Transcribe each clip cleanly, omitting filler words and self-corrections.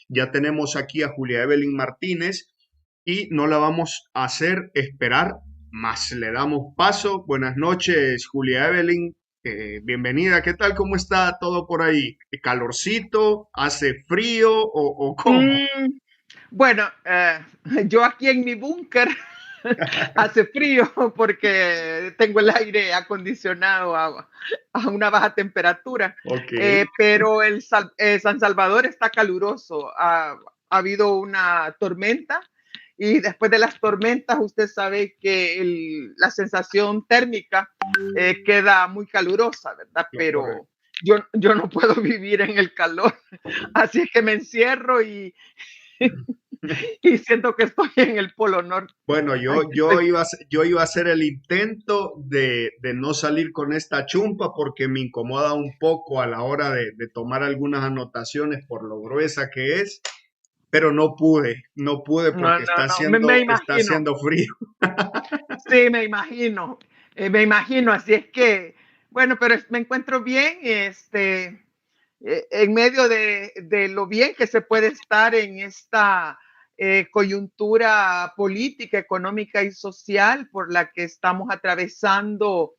Ya tenemos aquí a Julia Evelyn Martínez y no la vamos a hacer esperar más. Le damos paso. Buenas noches, Julia Evelyn. Bienvenida. ¿Qué tal? ¿Cómo está todo por ahí? ¿Calorcito? ¿Hace frío o cómo? Mm, bueno, yo aquí en mi búnker hace frío porque tengo el aire acondicionado a una baja temperatura, Ok. pero San Salvador está caluroso. Ha habido una tormenta y después de las tormentas usted sabe que la sensación térmica queda muy calurosa, ¿verdad? Pero Correcto. yo no puedo vivir en el calor, así es que me encierro y siento que estoy en el Polo Norte. Bueno, Aquí estoy. yo iba a hacer el intento de no salir con esta chumpa porque me incomoda un poco a la hora de tomar algunas anotaciones por lo gruesa que es, pero no pude No, porque no, no, me está imagino. haciendo frío. Sí, me imagino. Así es que, bueno, pero me encuentro bien, en medio de lo bien que se puede estar en esta coyuntura política, económica y social por la que estamos atravesando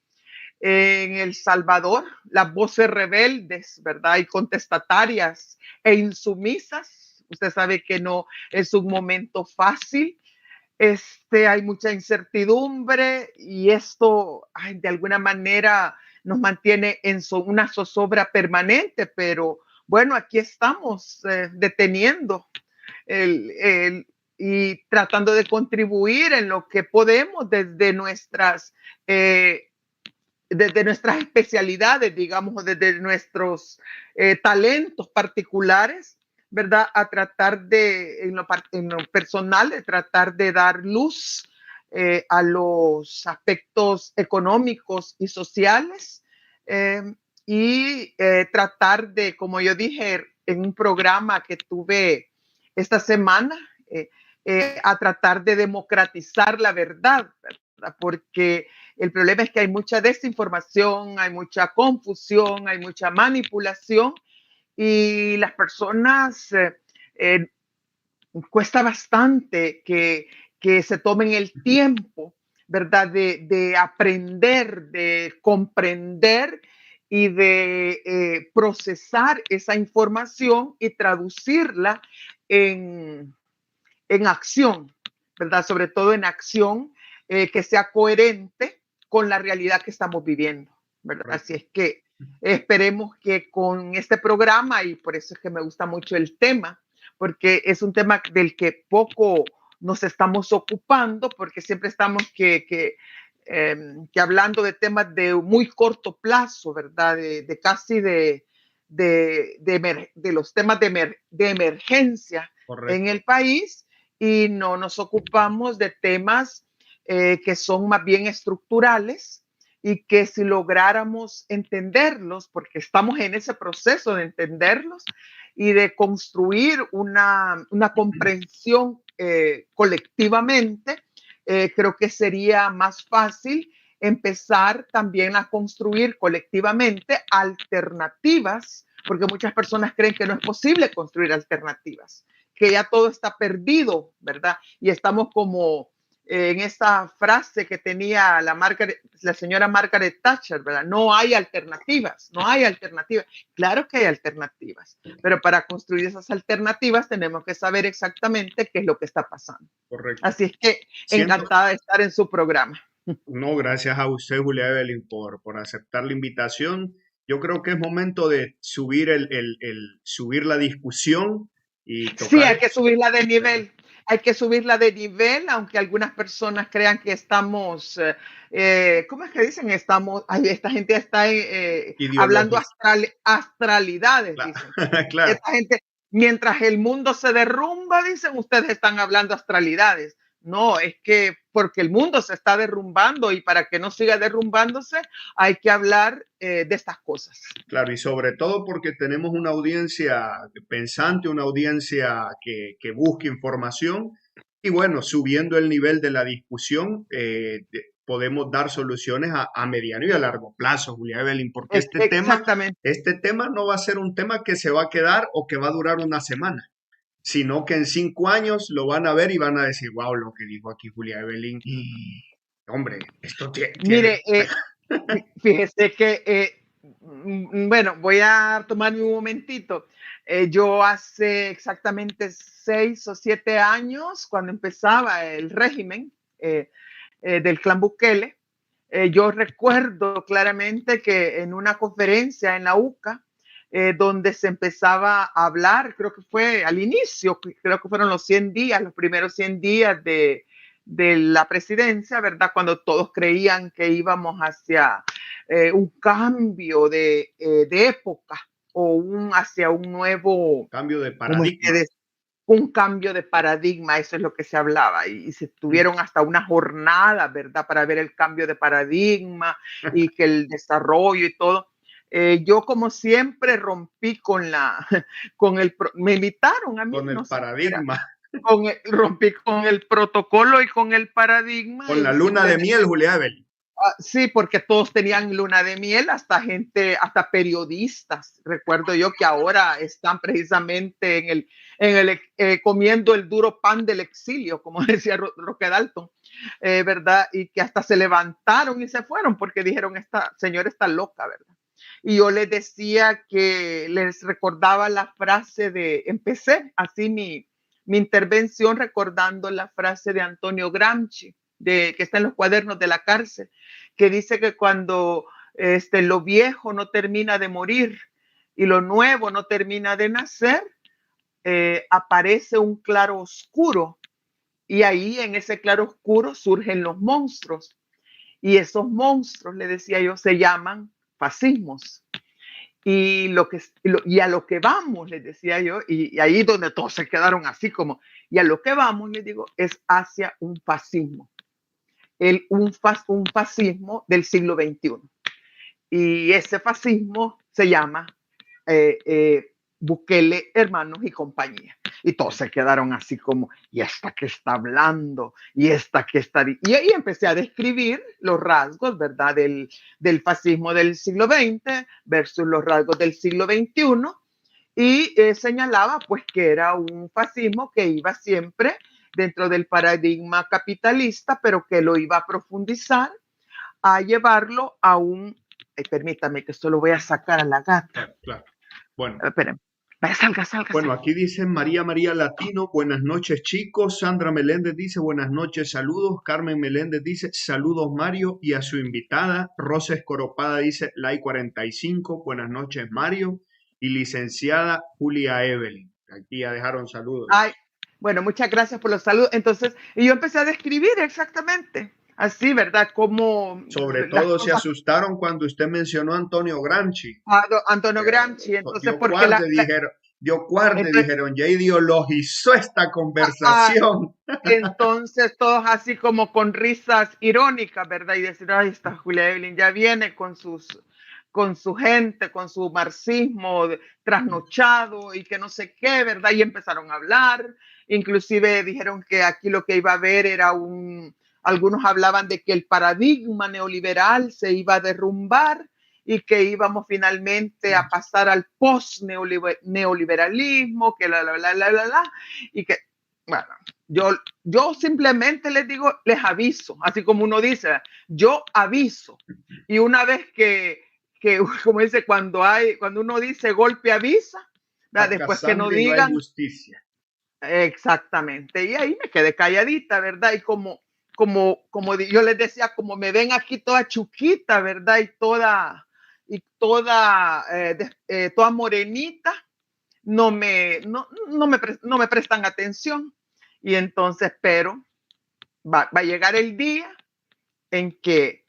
en El Salvador, las voces rebeldes, ¿verdad? Y contestatarias e insumisas. Usted sabe que no es un momento fácil. Hay mucha incertidumbre y esto de alguna manera nos mantiene en una zozobra permanente, pero bueno, aquí estamos deteniendo el, y tratando de contribuir en lo que podemos eh, desde nuestras especialidades, digamos, desde nuestros talentos particulares, ¿verdad? A tratar en lo personal, de tratar de dar luz a los aspectos económicos y sociales eh, tratar de, como yo dije en un programa que tuve esta semana, a tratar de democratizar la verdad, ¿verdad? Porque el problema es que hay mucha desinformación, hay mucha confusión, hay mucha manipulación y las personas eh, cuesta bastante que se tomen el tiempo, ¿verdad? De aprender, de comprender y de procesar esa información y traducirla en, en acción, ¿verdad? Sobre todo en acción que sea coherente con la realidad que estamos viviendo, ¿verdad? Así Correcto. es que esperemos que con este programa, y por eso es que me gusta mucho el tema, porque es un tema del que poco nos estamos ocupando, porque siempre estamos que hablando de temas de muy corto plazo, ¿verdad? De casi de los temas de emergencia en Correcto. el país y no nos ocupamos de temas que son más bien estructurales y que si lográramos entenderlos, porque estamos en ese proceso de entenderlos y de construir una comprensión colectivamente, creo que sería más fácil empezar también a construir colectivamente alternativas, porque muchas personas creen que no es posible construir alternativas, que ya todo está perdido, ¿verdad? Y estamos como en esta frase que tenía la señora Margaret Thatcher, ¿verdad? No hay alternativas, no hay alternativas. Claro que hay alternativas, pero para construir esas alternativas tenemos que saber exactamente qué es lo que está pasando. Correcto. Así es que Siento, encantada de estar en su programa. no, gracias a usted, Julia Evelyn, por aceptar la invitación. Yo creo que es momento de subir subir la discusión y Sí, tocar. hay que subirla de nivel. Hay que subirla de nivel, aunque algunas personas crean que estamos, ¿cómo es que dicen? Estamos, ay, esta gente está hablando Ideología. astralidades, dicen. Claro, Esta gente, mientras el mundo se derrumba, dicen, ustedes están hablando astralidades. No, es que porque el mundo se está derrumbando y para que no siga derrumbándose, hay que hablar de estas cosas. claro, y sobre todo porque tenemos una audiencia pensante, una audiencia que busca información, y bueno, subiendo el nivel de la discusión, podemos dar soluciones a mediano y a largo plazo, Julia Evelyn, porque Exactamente. este tema no va a ser un tema que se va a quedar o que va a durar una semana, sino que en 5 años lo van a ver y van a decir, wow, lo que dijo aquí Julia Evelyn, y, hombre, esto tiene... Mire, fíjese que, bueno, voy a tomarme un momentito. Yo hace exactamente 6 o 7 años, cuando empezaba el régimen del clan Bukele, yo recuerdo claramente que en una conferencia en la UCA, donde se empezaba a hablar, creo que fue al inicio, creo que fueron los 100 días, los primeros 100 días de la presidencia, ¿verdad? Cuando todos creían que íbamos hacia un cambio de época o hacia un nuevo, Cambio de como paradigma. ustedes, un cambio de paradigma, eso es lo que se hablaba, y se tuvieron hasta una jornada, ¿verdad?, para ver el cambio de paradigma y que el desarrollo y todo. Yo, como siempre, rompí me invitaron a mí, Con no el sé qué era, paradigma, rompí con el protocolo y con el paradigma con la y luna de miel, simplemente, Julia Evelyn. sí, porque todos tenían luna de miel, hasta gente, hasta periodistas. Recuerdo yo que ahora están precisamente comiendo el duro pan del exilio, como decía Roque Dalton, ¿verdad? Y que hasta se levantaron y se fueron porque dijeron, esta señora está loca, ¿verdad? Y yo les decía que les recordaba la frase empecé así mi intervención recordando la frase de Antonio Gramsci, que está en los cuadernos de la cárcel, que dice que cuando lo viejo no termina de morir y lo nuevo no termina de nacer, aparece un claro oscuro, y ahí en ese claro oscuro surgen los monstruos, y esos monstruos, le decía yo, se llaman fascismos. Y a lo que vamos, les decía yo, y ahí donde todos se quedaron así como, y a lo que vamos, les digo, es hacia un fascismo, un fascismo del siglo XXI. Y ese fascismo se llama Bukele, hermanos y compañía. Y todos se quedaron así como, ¿y esta que está hablando? ¿Y esta que está...? Y ahí empecé a describir los rasgos, ¿verdad? Del fascismo del siglo XX versus los rasgos del siglo XXI. Y señalaba pues que era un fascismo que iba siempre dentro del paradigma capitalista, pero que lo iba a profundizar, a llevarlo a un... permítame que esto lo voy a sacar a la gata. Claro, claro. Bueno, Esperen. Salga, salga, bueno, salga. aquí dice María Latino, buenas noches chicos. Sandra Meléndez dice buenas noches, saludos. Carmen Meléndez dice saludos Mario y a su invitada. Rosa Escoropada dice like 45, buenas noches Mario. Y licenciada Julia Evelyn. Aquí ya dejaron saludos. Ay, bueno, muchas gracias por los saludos. Entonces, y yo empecé a describir exactamente así, ¿verdad? Como Sobre las todo se cosas. asustaron cuando usted mencionó a Antonio Gramsci. Antonio Gramsci, entonces, Dio porque cuarto, entonces, dijeron, ya ideologizó esta ah, conversación. entonces todos así como con risas irónicas, ¿verdad? Y decir, ay, esta Julia Evelyn ya viene con su gente, con su marxismo trasnochado y que no sé qué, ¿verdad? Y empezaron a hablar, inclusive dijeron que aquí lo que iba a haber era algunos hablaban de que el paradigma neoliberal se iba a derrumbar y que íbamos finalmente a pasar al post-neoliberalismo, que y que, bueno, yo simplemente les digo, les aviso, así como uno dice, yo aviso. Y una vez como dice, cuando uno dice golpe avisa, Saca después que no sangre y no hay digan, justicia. exactamente. Y ahí me quedé calladita, ¿verdad? Y como yo les decía, como me ven aquí toda chuquita, ¿verdad? Toda morenita, no me prestan atención. Y entonces, pero va a llegar el día en que,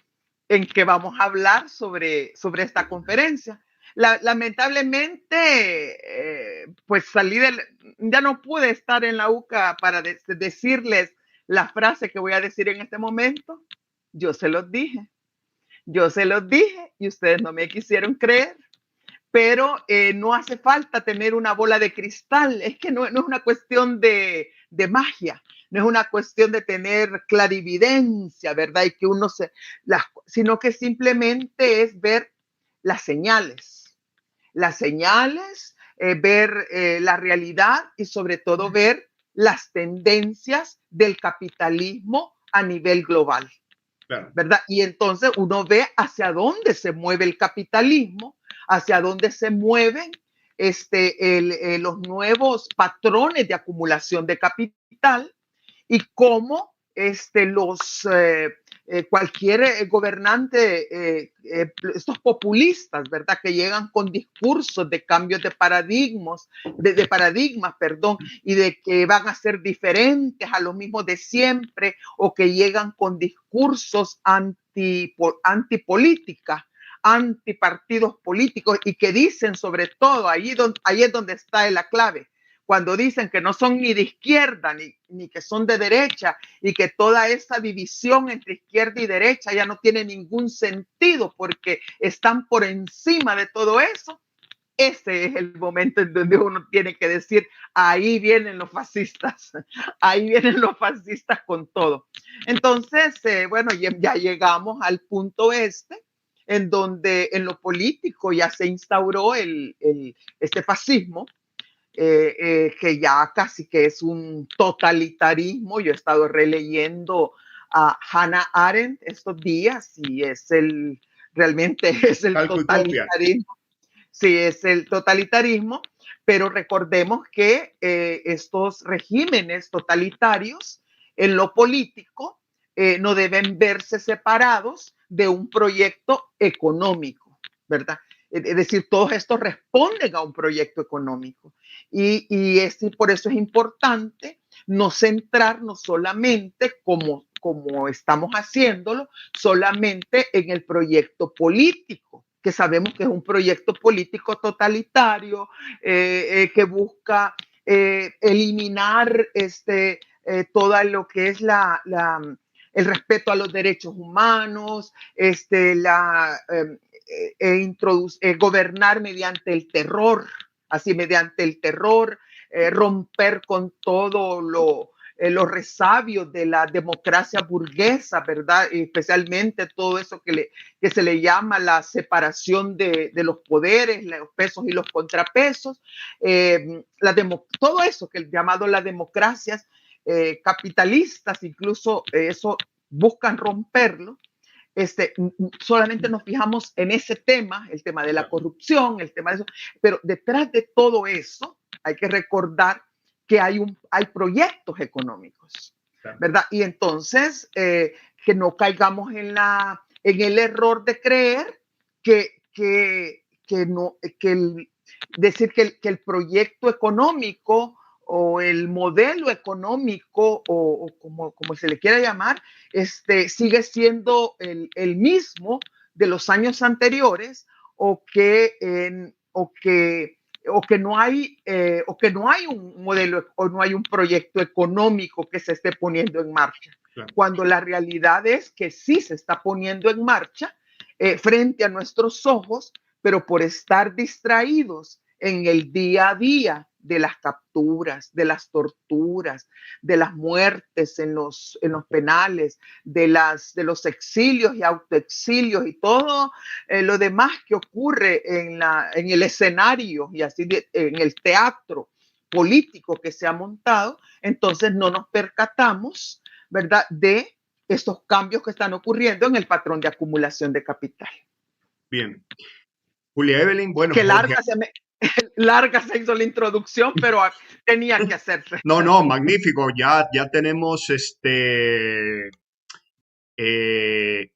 vamos a hablar sobre esta conferencia. Lamentablemente, pues ya no pude estar en la UCA para decirles la frase que voy a decir en este momento. Yo se los dije y ustedes no me quisieron creer, pero no hace falta tener una bola de cristal, es que no es una cuestión de magia, no es una cuestión de tener clarividencia, ¿verdad? Y que uno sino que simplemente es ver las señales, ver la realidad y sobre todo ver las tendencias del capitalismo a nivel global. Claro. ¿Verdad? Y entonces uno ve hacia dónde se mueve el capitalismo, hacia dónde se mueven los nuevos patrones de acumulación de capital y cómo cualquier gobernante, estos populistas, ¿verdad? Que llegan con discursos de cambios de paradigmas, perdón, y de que van a ser diferentes a los mismos de siempre, o que llegan con discursos antipolítica, antipartidos políticos, y que dicen sobre todo, ahí es donde está la clave, cuando dicen que no son ni de izquierda ni que son de derecha y que toda esa división entre izquierda y derecha ya no tiene ningún sentido porque están por encima de todo eso. Ese es el momento en donde uno tiene que decir, ahí vienen los fascistas, ahí vienen los fascistas con todo. Entonces, bueno, ya llegamos al punto en donde en lo político ya se instauró este fascismo, que ya casi que es un totalitarismo. Yo he estado releyendo a Hannah Arendt estos días y realmente es el totalitarismo. Sí, es el totalitarismo, pero recordemos que estos regímenes totalitarios en lo político no deben verse separados de un proyecto económico, ¿verdad? Es decir, todos estos responden a un proyecto económico. Por eso es importante no centrarnos solamente, como estamos haciéndolo, solamente en el proyecto político, que sabemos que es un proyecto político totalitario, que busca eliminar todo lo que es el respeto a los derechos humanos, gobernar mediante el terror, mediante el terror, romper con todo los resabios de la democracia burguesa, ¿verdad? Y especialmente todo eso que se le llama la separación de los poderes, los pesos y los contrapesos, todo eso que es llamado las democracias capitalistas, incluso eso buscan romperlo. Solamente nos fijamos en ese tema, el tema de la corrupción, el tema de eso, pero detrás de todo eso hay que recordar que hay proyectos económicos, ¿verdad? Y entonces que no caigamos en el error de creer decir que el proyecto económico o el modelo económico o como se le quiera llamar, sigue siendo el mismo de los años anteriores, o que no hay un modelo o no hay un proyecto económico que se esté poniendo en marcha. Claro. Cuando la realidad es que sí se está poniendo en marcha frente a nuestros ojos, pero por estar distraídos en el día a día de las capturas, de las torturas, de las muertes en los penales, de los exilios y autoexilios y todo lo demás que ocurre en el escenario y así en el teatro político que se ha montado, entonces no nos percatamos, ¿verdad?, de estos cambios que están ocurriendo en el patrón de acumulación de capital. Bien. Julia Evelyn, bueno. Que larga se hizo la introducción, pero tenía que hacerse. No, magnífico. Ya tenemos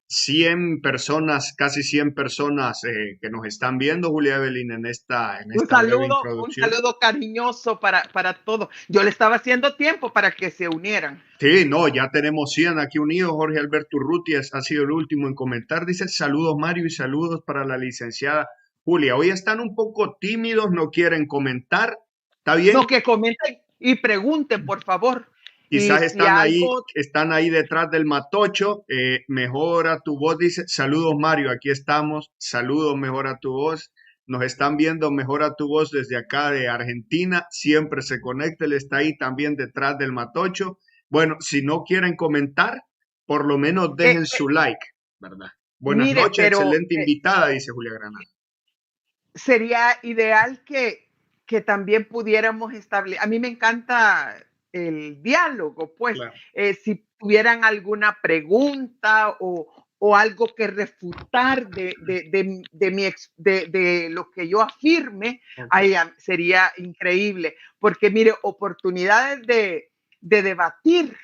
100 personas, casi 100 personas que nos están viendo, Julia Evelyn, en esta breve introducción. Un saludo cariñoso para todos. Yo le estaba haciendo tiempo para que se unieran. Sí, no, ya tenemos 100 aquí unidos. Jorge Alberto Urrutia ha sido el último en comentar. Dice, saludos Mario y saludos para la licenciada Julia. Hoy están un poco tímidos, no quieren comentar. ¿Está bien? No, que comenten y pregunten, por favor. Quizás están ahí detrás del matocho. Mejora tu voz, dice. Saludos Mario, aquí estamos. Saludos, mejora tu voz. Nos están viendo, mejora tu voz desde acá de Argentina. Siempre se conecta, él está ahí también detrás del matocho. Bueno, si no quieren comentar, por lo menos Eh, dejen su like, ¿verdad? Buenas Mire, noches, pero excelente invitada, dice Julia Granada. sería ideal que también pudiéramos establecer, a mí me encanta el diálogo, pues, Claro. si tuvieran alguna pregunta o algo que refutar de lo que yo afirme, Ok. ahí sería increíble, porque mire, oportunidades de debatir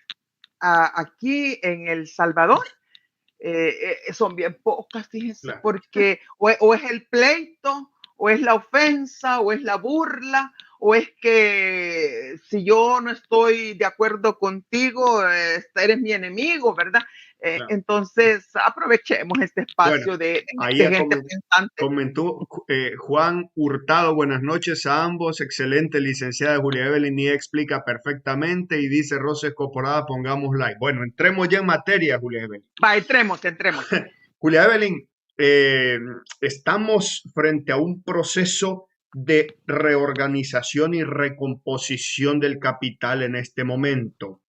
aquí en El Salvador son bien pocas, fíjense, Claro. porque o es el pleito, o es la ofensa, o es la burla, o es que si yo no estoy de acuerdo contigo, eres mi enemigo, ¿verdad? Claro. Entonces, aprovechemos este Bueno, espacio ahí de gente pensante. comentó Juan Hurtado, buenas noches a ambos, excelente licenciada Julia Evelyn y explica perfectamente y dice Rosa Escoporada, pongamos like. Bueno, entremos ya en materia, Julia Evelyn. Va, entremos, entremos. Julia Evelyn, eh, estamos frente a un proceso de reorganización y recomposición del capital en este momento.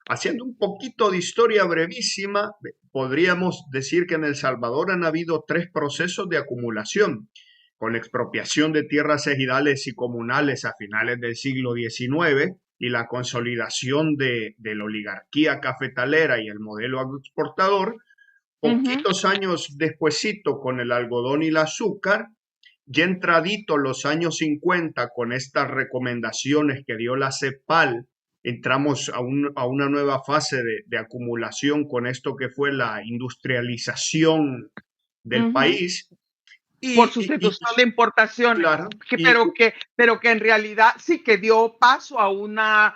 Haciendo un poquito de historia brevísima, podríamos decir que en El Salvador han habido tres procesos de acumulación, con la expropiación de tierras ejidales y comunales a finales del siglo XIX y la consolidación de la oligarquía cafetalera y el modelo agroexportador. Uh -huh, Poquitos años despuesito con el algodón y el azúcar, ya entradito los años 50 con estas recomendaciones que dio la CEPAL, entramos a una nueva fase de acumulación con esto que fue la industrialización uh del -huh. país. Por Y sustitución de importaciones, claro, pero que en realidad sí que dio paso a una,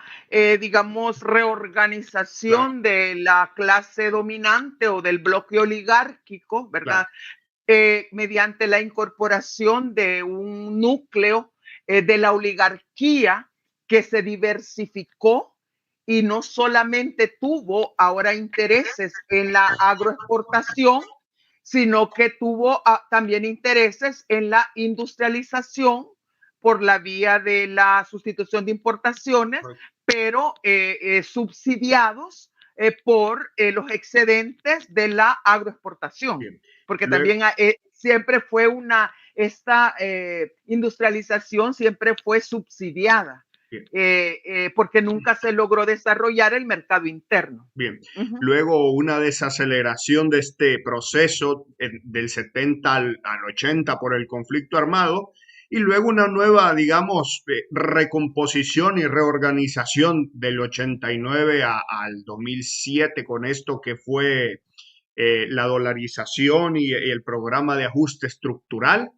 digamos, claro, reorganización de la clase dominante o del bloque oligárquico, claro, ¿verdad? Mediante la incorporación de un núcleo de la oligarquía que se diversificó y no solamente tuvo ahora intereses en la agroexportación, sino que tuvo también intereses en la industrialización por la vía de la sustitución de importaciones, pero subsidiados por los excedentes de la agroexportación, bien. porque Luego, también siempre fue esta industrialización siempre fue subsidiada, bien. porque nunca se logró desarrollar el mercado interno. Bien, Uh -huh. luego una desaceleración de este proceso del 70 al 80 por el conflicto armado y luego una nueva, digamos, recomposición y reorganización del 89 al 2007 con esto que fue la dolarización y el programa de ajuste estructural.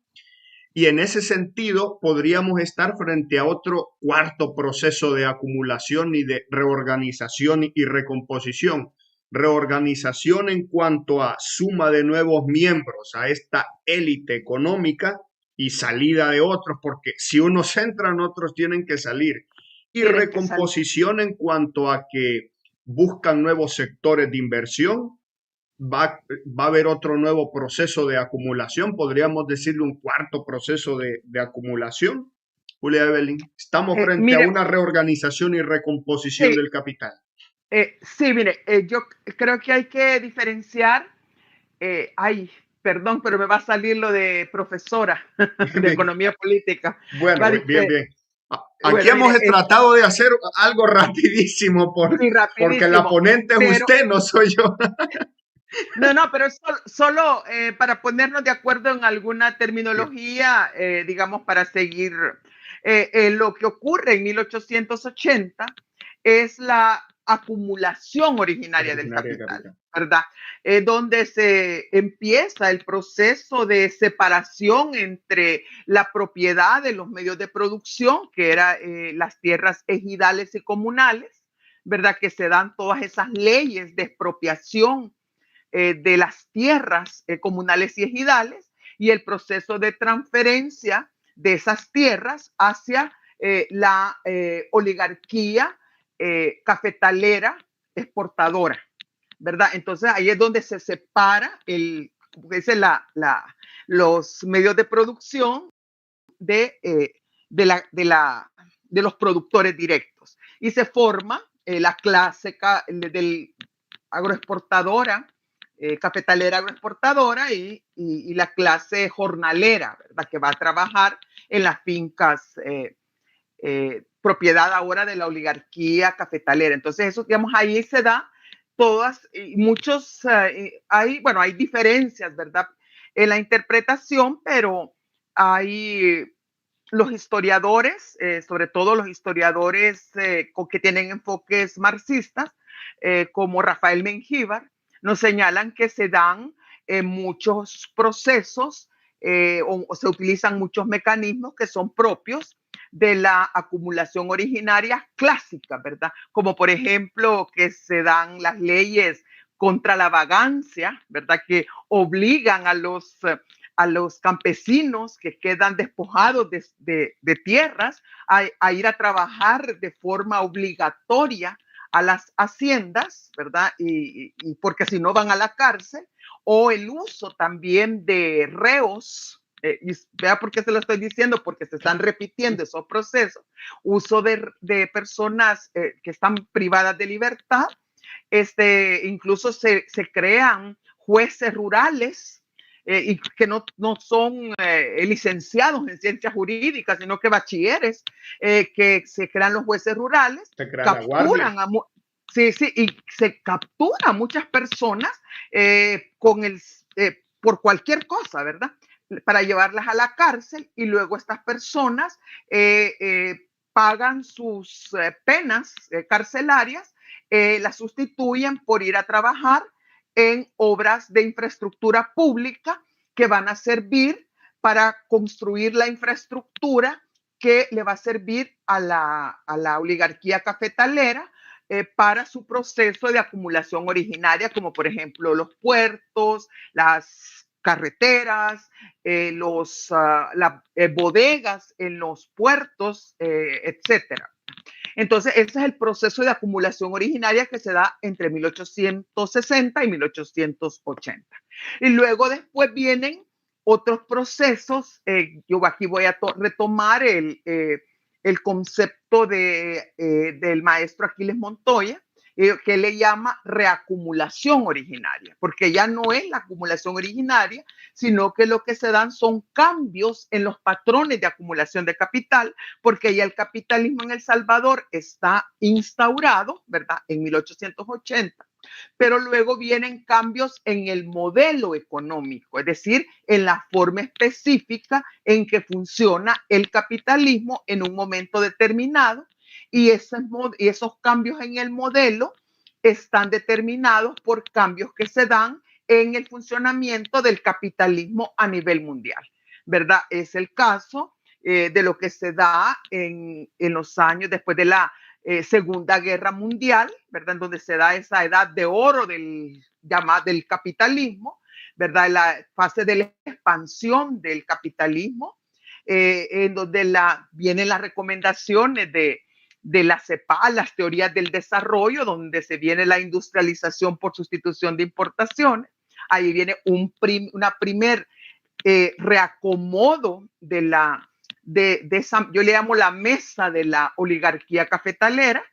Y en ese sentido, podríamos estar frente a otro cuarto proceso de acumulación y de reorganización y recomposición. Reorganización en cuanto a suma de nuevos miembros a esta élite económica y salida de otros, porque si unos entran, otros tienen que salir. Y Tienen que salir. recomposición en cuanto a que buscan nuevos sectores de inversión, va a haber otro nuevo proceso de acumulación, podríamos decirle un cuarto proceso de acumulación. Julia Evelyn, estamos frente a Mire, una reorganización y recomposición sí, del capital. sí, mire, yo creo que hay que diferenciar, ay, perdón, pero me va a salir lo de profesora de Bien, economía política. bueno, ¿Vale? bien, bien. Aquí Bueno, hemos mire, tratado de hacer algo rapidísimo sí, porque la rapidísimo, ponente es pero usted, no soy yo. no, no, pero solo para ponernos de acuerdo en alguna Bien, terminología, digamos, para seguir. Lo que ocurre en 1880 es la acumulación originaria del originaria de capital, capital. ¿verdad? Donde se empieza el proceso de separación entre la propiedad de los medios de producción, que eran las tierras ejidales y comunales, ¿verdad? Que se dan todas esas leyes de expropiación de las tierras comunales y ejidales y el proceso de transferencia de esas tierras hacia la oligarquía cafetalera exportadora, ¿verdad? Entonces ahí es donde se separa los medios de producción de, de los productores directos y se forma la clase del agroexportadora, cafetalera agroexportadora y la clase jornalera, ¿verdad? Que va a trabajar en las fincas propiedad ahora de la oligarquía cafetalera. Entonces, eso, digamos, ahí se da todas, y muchos, bueno, hay diferencias, ¿verdad? En la interpretación, pero hay los historiadores, sobre todo los historiadores que tienen enfoques marxistas, como Rafael Mengíbar, nos señalan que se dan muchos procesos o se utilizan muchos mecanismos que son propios de la acumulación originaria clásica, ¿verdad? Como por ejemplo que se dan las leyes contra la vagancia, ¿verdad? Que obligan a los campesinos que quedan despojados de tierras a ir a trabajar de forma obligatoria a las haciendas, ¿verdad? Y porque si no van a la cárcel, o el uso también de reos, y vea por qué se lo estoy diciendo, porque se están repitiendo esos procesos, uso de personas que están privadas de libertad, incluso se crean jueces rurales y que no son licenciados en ciencias jurídicas, sino que bachilleres, que se crean los jueces rurales, Se crea la guardia. capturan a, sí, sí, y se captura a muchas personas por cualquier cosa, ¿verdad? Para llevarlas a la cárcel y luego estas personas pagan sus penas carcelarias, las sustituyen por ir a trabajar en obras de infraestructura pública que van a servir para construir la infraestructura que le va a servir a la oligarquía cafetalera para su proceso de acumulación originaria, como por ejemplo los puertos, las carreteras, las bodegas en los puertos, etcétera. Entonces, ese es el proceso de acumulación originaria que se da entre 1860 y 1880. Y luego después vienen otros procesos. Yo aquí voy a retomar el concepto del maestro Aquiles Montoya, que le llama reacumulación originaria, porque ya no es la acumulación originaria, sino que lo que se dan son cambios en los patrones de acumulación de capital, porque ya el capitalismo en El Salvador está instaurado, ¿verdad? En 1880. Pero luego vienen cambios en el modelo económico, es decir, en la forma específica en que funciona el capitalismo en un momento determinado, y esos cambios en el modelo están determinados por cambios que se dan en el funcionamiento del capitalismo a nivel mundial, ¿verdad? Es el caso de lo que se da en los años después de la Segunda Guerra Mundial, ¿verdad? En donde se da esa edad de oro del capitalismo, ¿verdad? La fase de la expansión del capitalismo, en donde vienen las recomendaciones de la CEPAL, las teorías del desarrollo, donde se viene la industrialización por sustitución de importaciones. Ahí viene una primer reacomodo de esa, yo le llamo la mesa de la oligarquía cafetalera,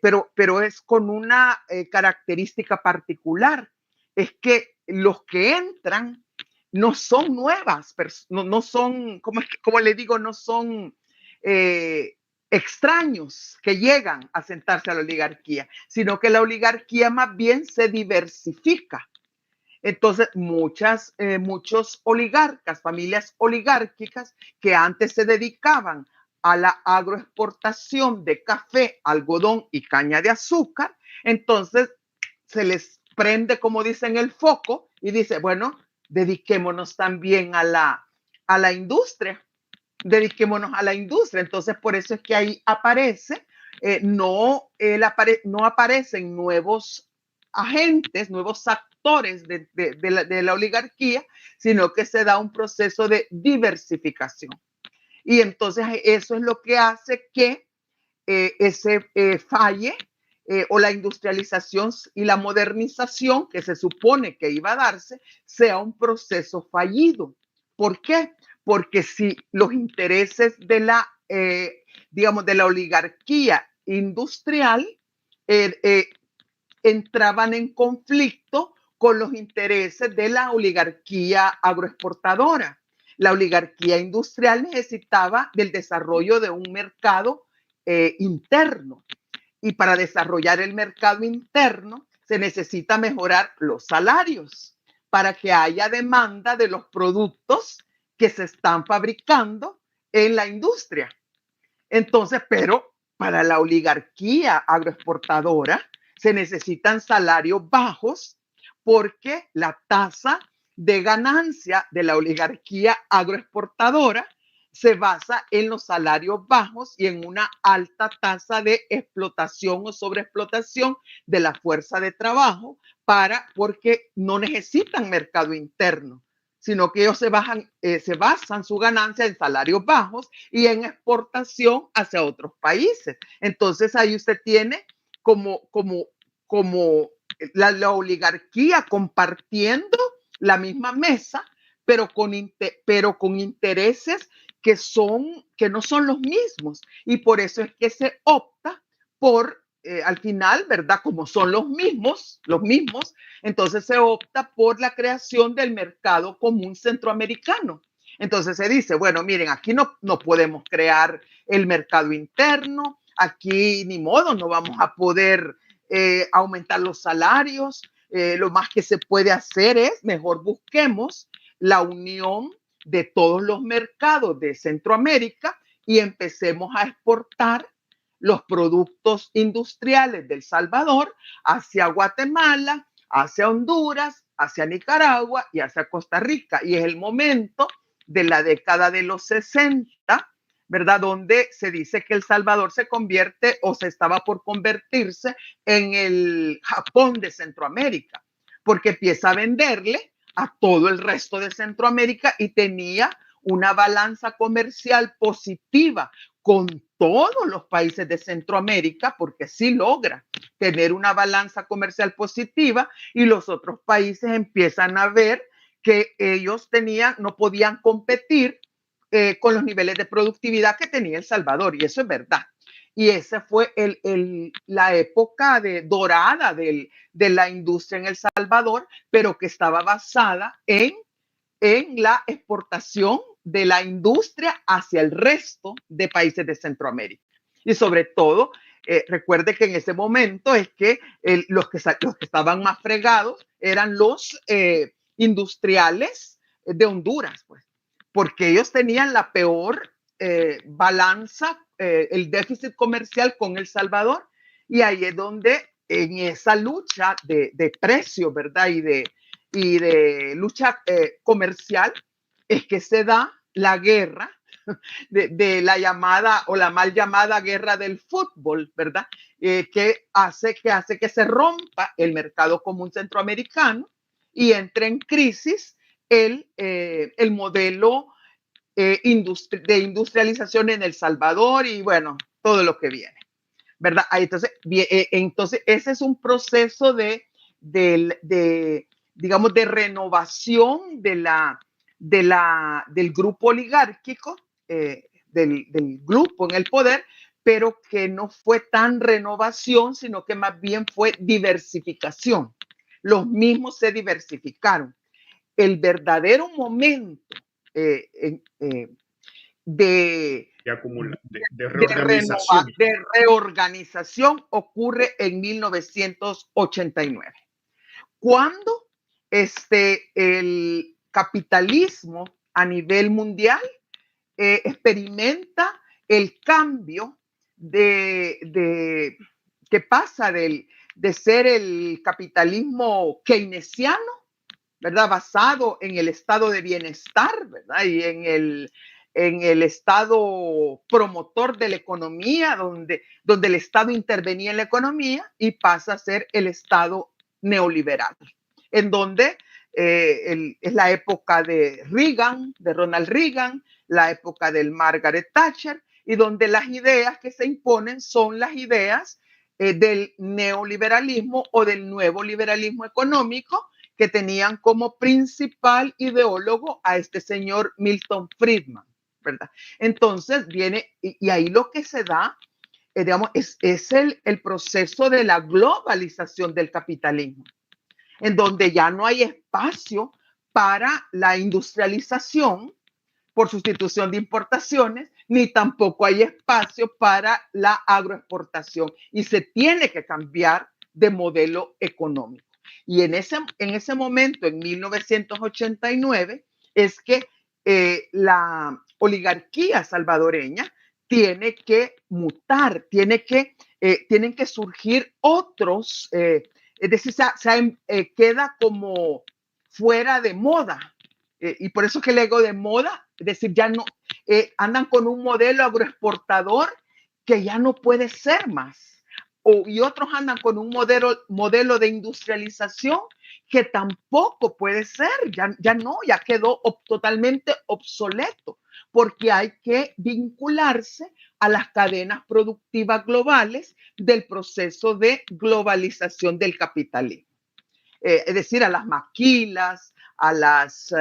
pero es con una característica particular, es que los que entran no son nuevas, no son, como le digo, no son extraños que llegan a sentarse a la oligarquía, sino que la oligarquía más bien se diversifica. Entonces, muchos oligarcas, familias oligárquicas que antes se dedicaban a la agroexportación de café, algodón y caña de azúcar, entonces se les prende, como dicen, el foco y dice, bueno, dediquémonos también a la industria, dediquémonos a la industria. Entonces, por eso es que ahí aparece, no aparecen nuevos agentes, nuevos actores de la oligarquía, sino que se da un proceso de diversificación. Y entonces eso es lo que hace que ese falle o la industrialización y la modernización que se supone que iba a darse sea un proceso fallido. ¿Por qué? Porque si los intereses de la, digamos, de la oligarquía industrial eh, eh, entraban en conflicto con los intereses de la oligarquía agroexportadora. La oligarquía industrial necesitaba del desarrollo de un mercado interno, y para desarrollar el mercado interno se necesita mejorar los salarios para que haya demanda de los productos que se están fabricando en la industria. Entonces, pero para la oligarquía agroexportadora se necesitan salarios bajos porque la tasa de ganancia de la oligarquía agroexportadora se basa en los salarios bajos y en una alta tasa de explotación o sobreexplotación de la fuerza de trabajo porque no necesitan mercado interno, sino que ellos se basan su ganancia en salarios bajos y en exportación hacia otros países. Entonces ahí usted tiene como la oligarquía compartiendo la misma mesa, pero con intereses que no son los mismos. Y por eso es que se opta por, al final, ¿verdad? Como son los mismos, entonces se opta por la creación del mercado común centroamericano. Entonces se dice, bueno, miren, aquí no podemos crear el mercado interno, aquí ni modo, no vamos a poder aumentar los salarios. Lo más que se puede hacer es, mejor busquemos la unión de todos los mercados de Centroamérica y empecemos a exportar los productos industriales del Salvador hacia Guatemala, hacia Honduras, hacia Nicaragua y hacia Costa Rica. Y es el momento de la década de los 60, ¿verdad? Donde se dice que El Salvador se convierte o se estaba por convertirse en el Japón de Centroamérica, porque empieza a venderle a todo el resto de Centroamérica y tenía una balanza comercial positiva con todos los países de Centroamérica, porque sí logra tener una balanza comercial positiva, y los otros países empiezan a ver que ellos no podían competir con los niveles de productividad que tenía El Salvador, y eso es verdad. Y esa fue la época dorada de la industria en El Salvador, pero que estaba basada en la exportación de la industria hacia el resto de países de Centroamérica. Y sobre todo, recuerde que en ese momento es que los que estaban más fregados eran los industriales de Honduras, pues, porque ellos tenían la peor balanza, el déficit comercial con El Salvador, y ahí es donde en esa lucha de precios, ¿verdad? Y de lucha comercial es que se da la guerra de la llamada o la mal llamada guerra del fútbol, ¿verdad? Que hace que se rompa el mercado común centroamericano y entre en crisis el modelo de industrialización en El Salvador y bueno, todo lo que viene, ¿verdad? Entonces ese es un proceso digamos, de renovación del grupo oligárquico, del grupo en el poder, pero que no fue tan renovación, sino que más bien fue diversificación. Los mismos se diversificaron. El verdadero momento eh, eh, de, de reorganización. de reorganización ocurre en 1989, cuando el capitalismo a nivel mundial experimenta el cambio que pasa de ser el capitalismo keynesiano, ¿verdad? Basado en el estado de bienestar, ¿verdad? Y en el estado promotor de la economía, donde el Estado intervenía en la economía, y pasa a ser el estado neoliberal, en donde es la época de Reagan, de Ronald Reagan, la época del Margaret Thatcher, y donde las ideas que se imponen son las ideas del neoliberalismo o del nuevo liberalismo económico, que tenían como principal ideólogo a este señor Milton Friedman, ¿verdad? Entonces viene, y ahí lo que se da digamos, es el proceso de la globalización del capitalismo, en donde ya no hay espacio para la industrialización por sustitución de importaciones, ni tampoco hay espacio para la agroexportación y se tiene que cambiar de modelo económico. Y en ese momento, en 1989, es que la oligarquía salvadoreña tiene que mutar, tienen que surgir otros, es decir, queda como fuera de moda. Y por eso que le digo de moda, es decir, ya no andan con un modelo agroexportador que ya no puede ser más. Y otros andan con un modelo de industrialización que tampoco puede ser, ya quedó totalmente obsoleto, porque hay que vincularse a las cadenas productivas globales del proceso de globalización del capitalismo. Es decir, a las maquilas, a las,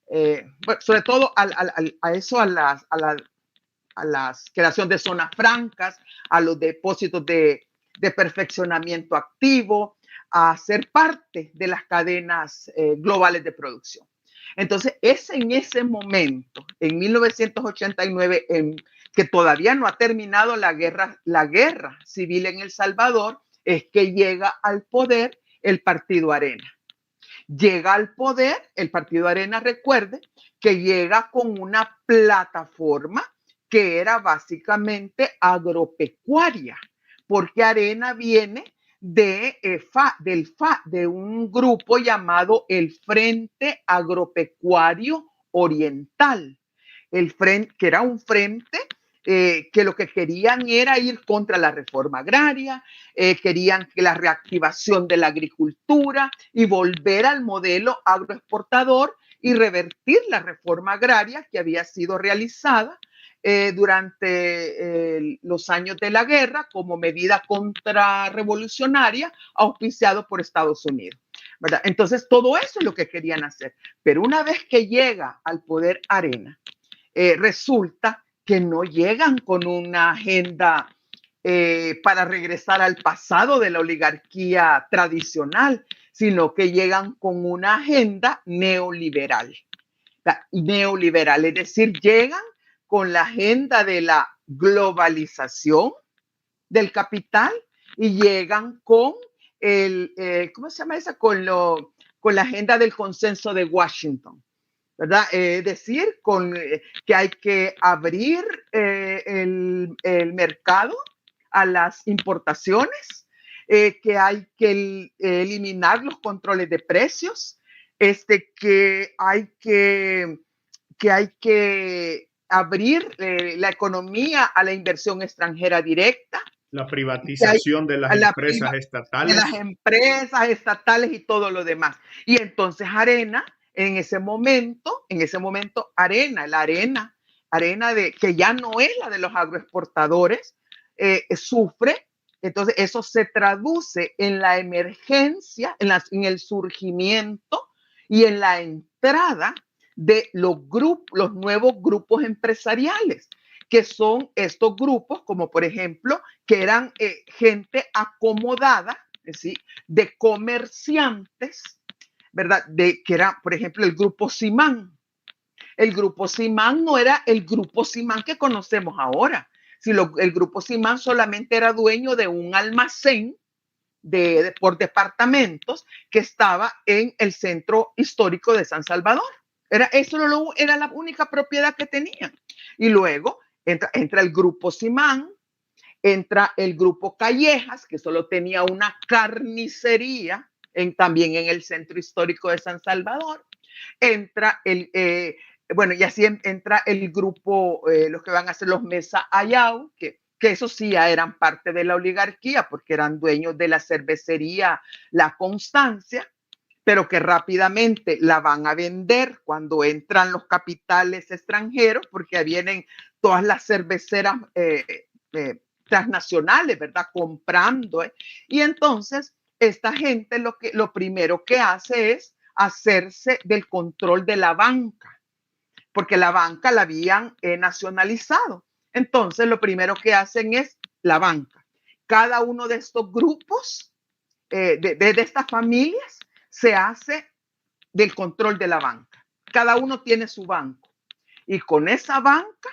bueno, sobre todo a eso, a las creación de zonas francas, a los depósitos de perfeccionamiento activo, a ser parte de las cadenas globales de producción. Entonces, es en ese momento, en 1989, que todavía no ha terminado la guerra civil en El Salvador, es que llega al poder el Partido Arena. Llega al poder, el Partido Arena, recuerde, que llega con una plataforma que era básicamente agropecuaria, porque Arena viene de un grupo llamado el Frente Agropecuario Oriental, que era un frente que lo que querían era ir contra la reforma agraria, querían que la reactivación de la agricultura y volver al modelo agroexportador y revertir la reforma agraria que había sido realizada durante los años de la guerra como medida contrarrevolucionaria auspiciado por Estados Unidos, ¿verdad? Entonces, todo eso es lo que querían hacer. Pero una vez que llega al poder Arena, resulta que no llegan con una agenda para regresar al pasado de la oligarquía tradicional, sino que llegan con una agenda neoliberal. Neoliberal, es decir, llegan con la agenda de la globalización del capital y llegan con ¿cómo se llama esa? Con la agenda del consenso de Washington. ¿Verdad? Es decir, que hay que abrir el mercado a las importaciones, que hay que eliminar los controles de precios, que hay que abrir la economía a la inversión extranjera directa. La privatización de las empresas estatales. De las empresas estatales y todo lo demás. Y entonces Arena, en ese momento, la arena que ya no es la de los agroexportadores, sufre. Entonces eso se traduce en la emergencia, en el surgimiento y en la entrada de los nuevos grupos empresariales, que son estos grupos, como por ejemplo, que eran gente acomodada, ¿sí? De comerciantes, ¿verdad? Que era, por ejemplo, el grupo Simán. El grupo Simán no era el grupo Simán que conocemos ahora. El grupo Simán solamente era dueño de un almacén por departamentos que estaba en el centro histórico de San Salvador. Era la única propiedad que tenían. Y luego entra el grupo Simán, entra el grupo Callejas, que solo tenía una carnicería también en el centro histórico de San Salvador. Entra y así entra el grupo, los que van a ser los Mesa Ayau, que esos sí ya eran parte de la oligarquía porque eran dueños de la cervecería La Constancia, pero que rápidamente la van a vender cuando entran los capitales extranjeros, porque vienen todas las cerveceras transnacionales, ¿verdad? Comprando. Y entonces esta gente lo primero que hace es hacerse del control de la banca, porque la banca la habían nacionalizado. Entonces lo primero que hacen es la banca. Cada uno de estos grupos, de estas familias, se hace del control de la banca. Cada uno tiene su banco. Y con esa banca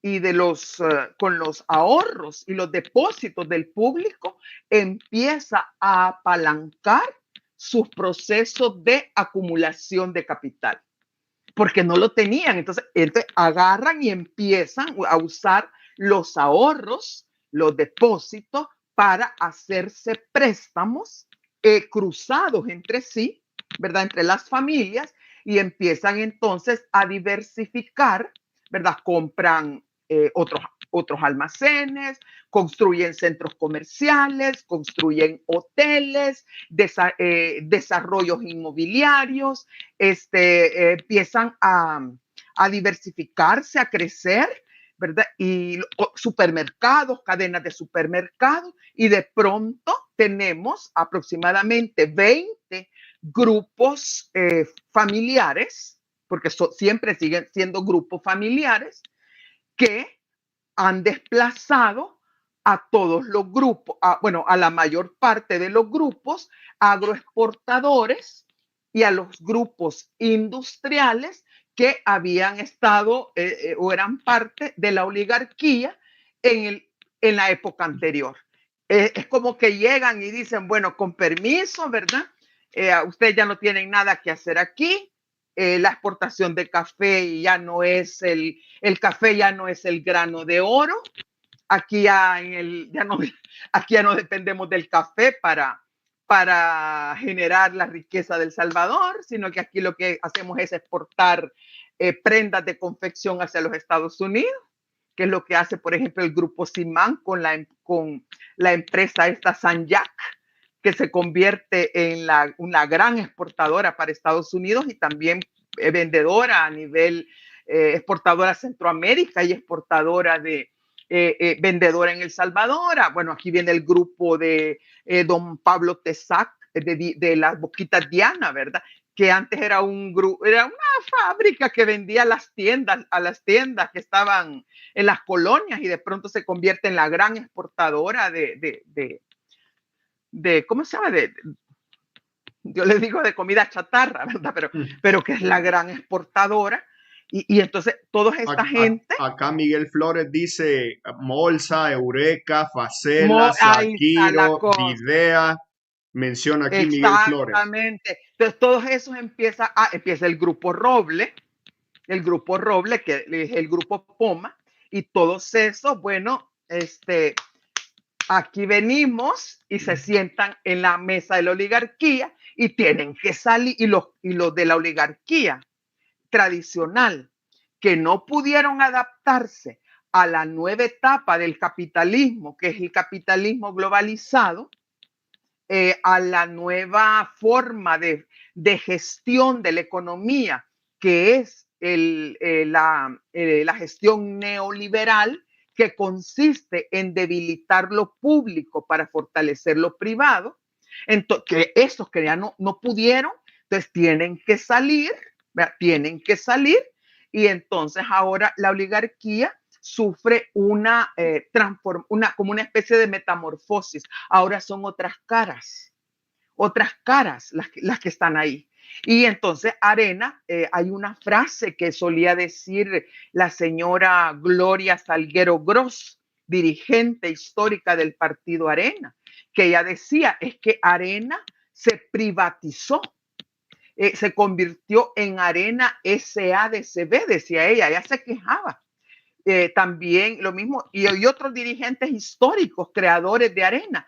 y con los ahorros y los depósitos del público, empieza a apalancar sus procesos de acumulación de capital, porque no lo tenían. Entonces agarran y empiezan a usar los ahorros, los depósitos, para hacerse préstamos cruzados entre sí, ¿verdad? Entre las familias, y empiezan entonces a diversificar, ¿verdad? Compran otros almacenes, construyen centros comerciales, construyen hoteles, desarrollos inmobiliarios, empiezan a diversificarse, a crecer, ¿verdad? Y supermercados, cadenas de supermercados, y de pronto tenemos aproximadamente 20 grupos familiares, porque siempre siguen siendo grupos familiares, que han desplazado a todos los grupos, a la mayor parte de los grupos agroexportadores y a los grupos industriales que habían estado o eran parte de la oligarquía en la época anterior. Es como que llegan y dicen, bueno, con permiso, ¿verdad? Ustedes ya no tienen nada que hacer aquí. La exportación de café ya no es el café ya no es el grano de oro. Aquí ya no dependemos del café para generar la riqueza del Salvador, sino que aquí lo que hacemos es exportar prendas de confección hacia los Estados Unidos, que es lo que hace, por ejemplo, el grupo Simán con la empresa esta Sanyac, que se convierte en una gran exportadora para Estados Unidos y también vendedora a nivel exportadora a Centroamérica y exportadora vendedora en El Salvador. Bueno, aquí viene el grupo de don Pablo Tesac, de las Boquitas Diana, ¿verdad? Que antes era era una fábrica que vendía a las tiendas que estaban en las colonias, y de pronto se convierte en la gran exportadora ¿cómo se llama? Yo les digo de comida chatarra, ¿verdad? Pero que es la gran exportadora. Y entonces toda esta gente. Acá Miguel Flores dice Molsa, Eureka, Facela, Ahí está la Saquiro, cosa. Videa. Menciona aquí Miguel Flores. Exactamente. Entonces todos esos empieza el grupo Roble, que es el grupo Poma, y todos esos, bueno, aquí venimos y se sientan en la mesa de la oligarquía y tienen que salir, y los de la oligarquía tradicional, que no pudieron adaptarse a la nueva etapa del capitalismo, que es el capitalismo globalizado, a la nueva forma de gestión de la economía, que es la gestión neoliberal, que consiste en debilitar lo público para fortalecer lo privado. Entonces, que estos que ya no pudieron, entonces tienen que salir, y entonces ahora la oligarquía sufre como una especie de metamorfosis. Ahora son otras caras las que están ahí. Y entonces Arena, hay una frase que solía decir la señora Gloria Salguero Gross, dirigente histórica del partido Arena, que ella decía, es que Arena se privatizó, se convirtió en Arena SADCB, decía ella se quejaba. También lo mismo, y otros dirigentes históricos, creadores de Arena.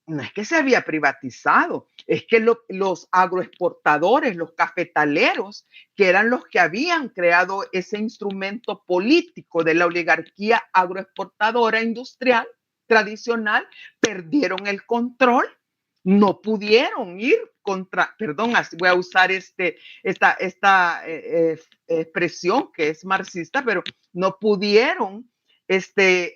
No es que se había privatizado, es que los agroexportadores, los cafetaleros, que eran los que habían creado ese instrumento político de la oligarquía agroexportadora industrial tradicional, perdieron el control, no pudieron ir voy a usar esta expresión que es marxista, pero no pudieron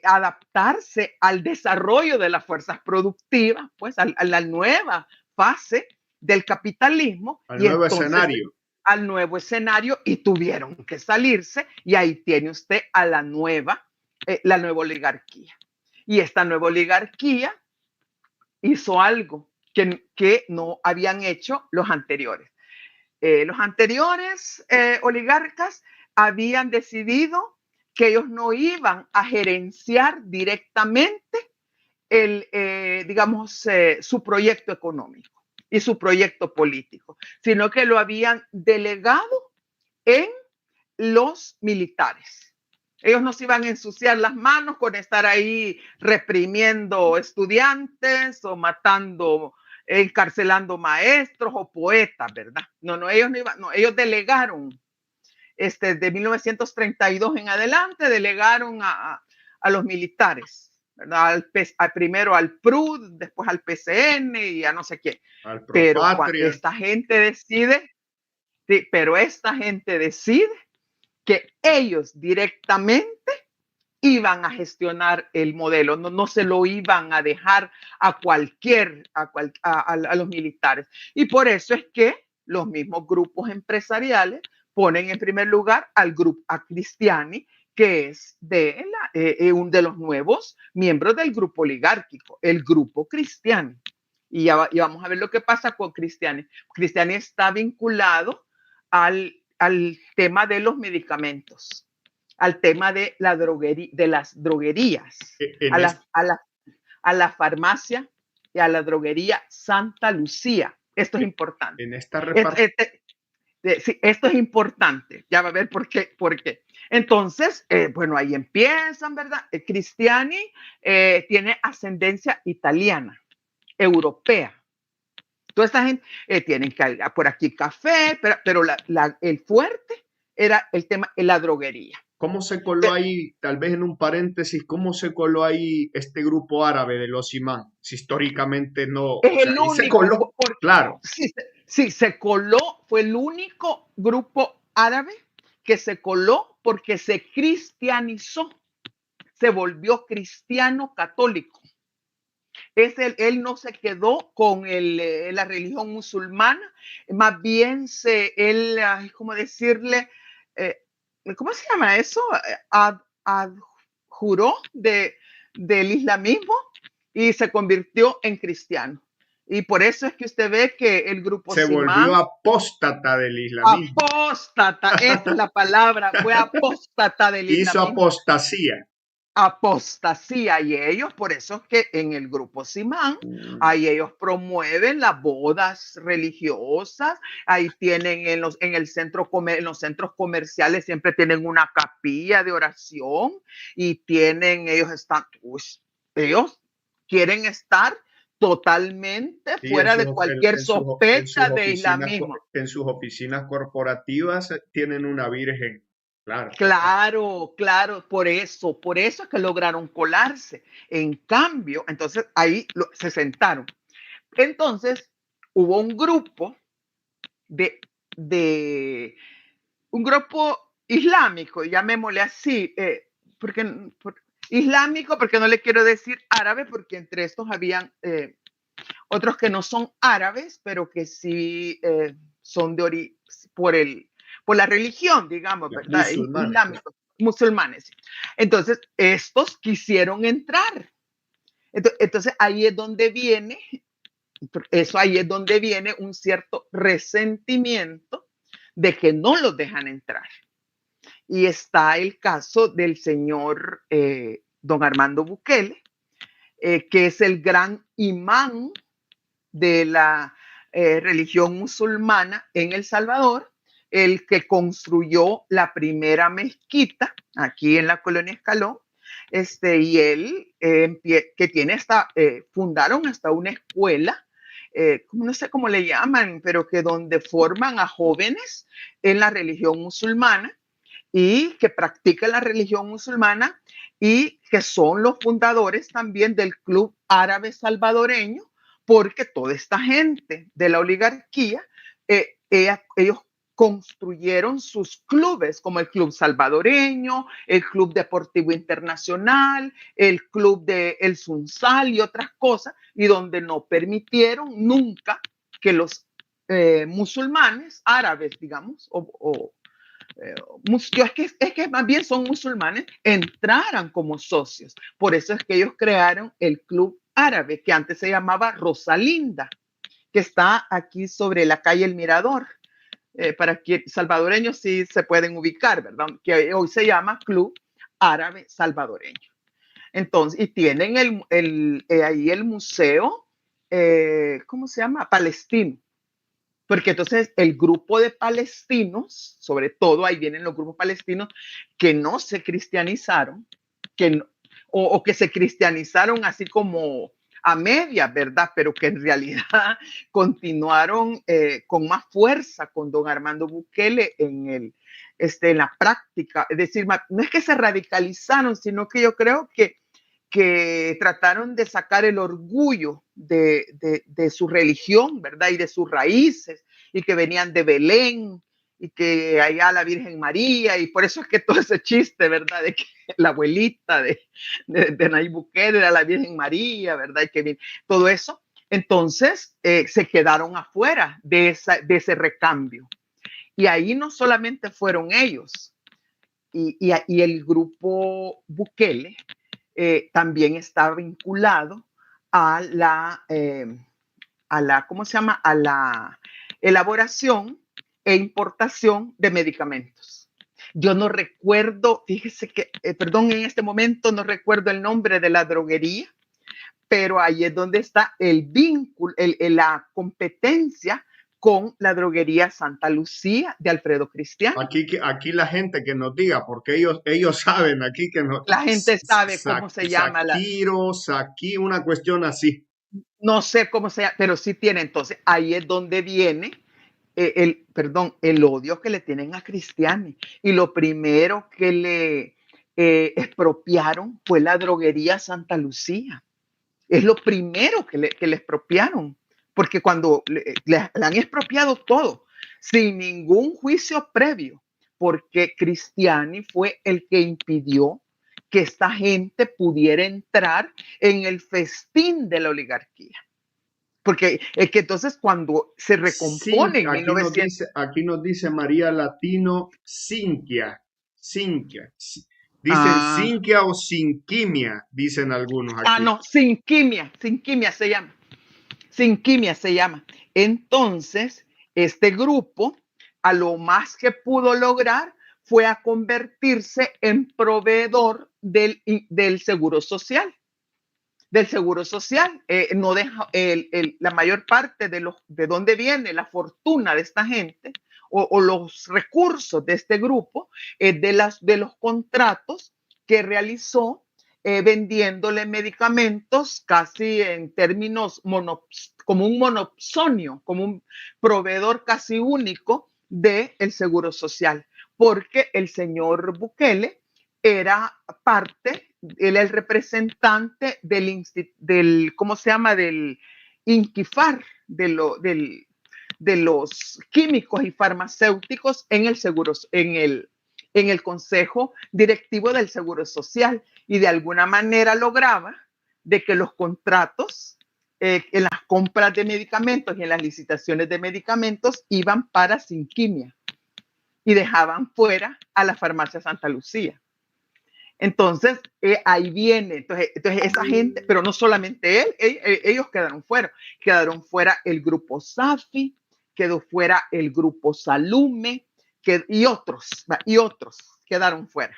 adaptarse al desarrollo de las fuerzas productivas, pues a la nueva fase del capitalismo, al nuevo escenario. Al nuevo escenario, y tuvieron que salirse, y ahí tiene usted a la nueva oligarquía. Y esta nueva oligarquía hizo algo que no habían hecho los anteriores. Los anteriores oligarcas habían decidido que ellos no iban a gerenciar directamente su proyecto económico y su proyecto político, sino que lo habían delegado en los militares. Ellos no se iban a ensuciar las manos con estar ahí reprimiendo estudiantes o matando, encarcelando maestros o poetas, ¿verdad? No, ellos no iban, no, ellos delegaron, de 1932 en adelante, delegaron a los militares, ¿verdad? Primero al PRUD, después al PCN y a no sé quién. Al Pero cuando Propatria. esta gente decide, sí, pero esta gente decide que ellos directamente iban a gestionar el modelo, no se lo iban a dejar a a los militares. Y por eso es que los mismos grupos empresariales ponen en primer lugar al grupo a Cristiani, que es uno de los nuevos miembros del grupo oligárquico, el grupo Cristiani. Y vamos a ver lo que pasa con Cristiani. Cristiani está vinculado al tema de los medicamentos, al tema de la droguería, de las droguerías, En a la farmacia y a la droguería Santa Lucía. Esto es importante. en esta repartición. Sí, esto es importante. Ya va a ver por qué. Entonces, bueno, ahí empiezan, ¿verdad? Cristiani tiene ascendencia italiana, europea. Toda esta gente tienen que por aquí café, pero el fuerte era el tema de la droguería. ¿Cómo se coló ahí, tal vez en un paréntesis, cómo se coló ahí este grupo árabe de los imán? Si históricamente no, Es o sea, el ahí se único, coló, claro. sí, se coló, fue el único grupo árabe que se coló porque se cristianizó, se volvió cristiano católico. Él no se quedó con la religión musulmana, más bien ¿cómo decirle? ¿Cómo se llama eso? Adjuró del islamismo y se convirtió en cristiano. Y por eso es que usted ve que el grupo Se volvió Simán, apóstata del islamismo. apóstata, esa es la palabra, fue apóstata del Hizo islamismo. apostasía. Apostasía, y ellos, por eso es que en el grupo Simán, ahí ellos promueven las bodas religiosas, ahí tienen en los centros comerciales siempre tienen una capilla de oración y ellos quieren estar totalmente Sí, fuera de cualquier sospecha de oficinas, islamismo. en sus oficinas corporativas tienen una virgen. Claro. Claro, por eso es que lograron colarse. En cambio, entonces ahí se sentaron. Entonces hubo un grupo de, de un grupo islámico, llamémosle así, islámico, porque no le quiero decir árabe, porque entre estos habían otros que no son árabes, pero que sí son por la religión, digamos, ¿verdad? Islámicos, musulmanes. Entonces, estos quisieron entrar. Entonces, ahí es donde viene un cierto resentimiento de que no los dejan entrar. Y está el caso del señor don Armando Bukele, que es el gran imán de la religión musulmana en El Salvador, el que construyó la primera mezquita aquí en la colonia Escalón, y él que tiene fundaron hasta una escuela, no sé cómo le llaman, pero que donde forman a jóvenes en la religión musulmana y que practican la religión musulmana y que son los fundadores también del Club Árabe Salvadoreño, porque toda esta gente de la oligarquía, ellos construyeron sus clubes, como el Club Salvadoreño, el Club Deportivo Internacional, el Club de El Sunsal y otras cosas, y donde no permitieron nunca que los musulmanes árabes, digamos, es que más bien son musulmanes, entraran como socios. Por eso es que ellos crearon el Club Árabe, que antes se llamaba Rosalinda, que está aquí sobre la calle El Mirador. Para que salvadoreños sí se pueden ubicar, ¿verdad? Que hoy se llama Club Árabe Salvadoreño. Entonces, y tienen ahí el museo, ¿cómo se llama? Palestino. Porque entonces el grupo de palestinos, sobre todo ahí vienen los grupos palestinos que no se cristianizaron, que no, o que se cristianizaron así como a media, ¿verdad? Pero que en realidad continuaron con más fuerza con don Armando Bukele en la práctica. Es decir, no es que se radicalizaron, sino que yo creo que trataron de sacar el orgullo de su religión, ¿verdad? Y de sus raíces, y que venían de Belén, y que allá la Virgen María, y por eso es que todo ese chiste, ¿verdad? De que la abuelita de Nayib Bukele era la Virgen María, ¿verdad? Y que todo eso. Entonces, se quedaron afuera de ese recambio. Y ahí no solamente fueron ellos, y el grupo Bukele, también está vinculado ¿cómo se llama? A la elaboración e importación de medicamentos. Yo no recuerdo, fíjese que, perdón, en este momento no recuerdo el nombre de la droguería, pero ahí es donde está el vínculo, la competencia con la droguería Santa Lucía de Alfredo Cristiani. Aquí la gente que nos diga, porque ellos saben aquí que no. La gente sabe cómo se llama Saki, una cuestión así. no sé cómo se llama, pero sí tiene. Entonces, ahí es donde viene el odio que le tienen a Cristiani. Y lo primero que le expropiaron fue la droguería Santa Lucía. Es lo primero que le expropiaron, porque cuando le han expropiado todo, sin ningún juicio previo, porque Cristiani fue el que impidió que esta gente pudiera entrar en el festín de la oligarquía. Porque es que entonces cuando se recompone en 1900... Aquí nos dice María Latino, Cinquia. Dicen Ah, Cinquia o Sinquimia, dicen algunos aquí. no, sin quimia se llama. Sin quimia se llama. Entonces, este grupo, a lo más que pudo lograr fue a convertirse en proveedor del seguro social. Del seguro social. No deja la mayor parte de dónde viene la fortuna de esta gente o los recursos de este grupo, de los contratos que realizó vendiéndole medicamentos casi en términos como un monopsonio, como un proveedor casi único del seguro social, porque el señor Bukele era parte, él es el representante ¿cómo se llama? Del INQIFAR, de los químicos y farmacéuticos en el seguro, en el consejo directivo del Seguro Social, y de alguna manera lograba de que los contratos en las compras de medicamentos y en las licitaciones de medicamentos iban para Sinquimia y dejaban fuera a la farmacia Santa Lucía. Entonces, ahí viene, entonces esa gente, pero no solamente ellos quedaron fuera el grupo Safi, quedó fuera el grupo Salume, y otros quedaron fuera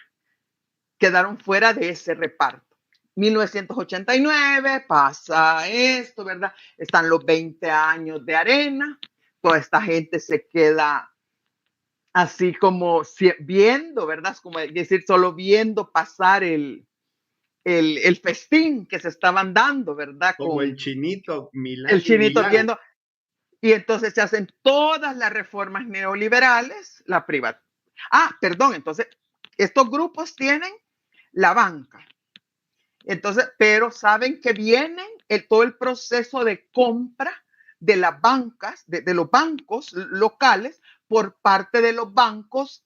de ese reparto. 1989 pasa esto, ¿verdad? Están los 20 años de Arena, toda esta gente se queda así como viendo, ¿verdad? Es como decir, solo viendo pasar el festín que se estaban dando, ¿verdad? Como el chinito Milán el y chinito Milán. viendo. Y entonces se hacen todas las reformas neoliberales, la privada. Perdón, entonces, estos grupos tienen la banca. Entonces, pero saben que viene todo el proceso de compra de las bancas, de los bancos locales por parte de los bancos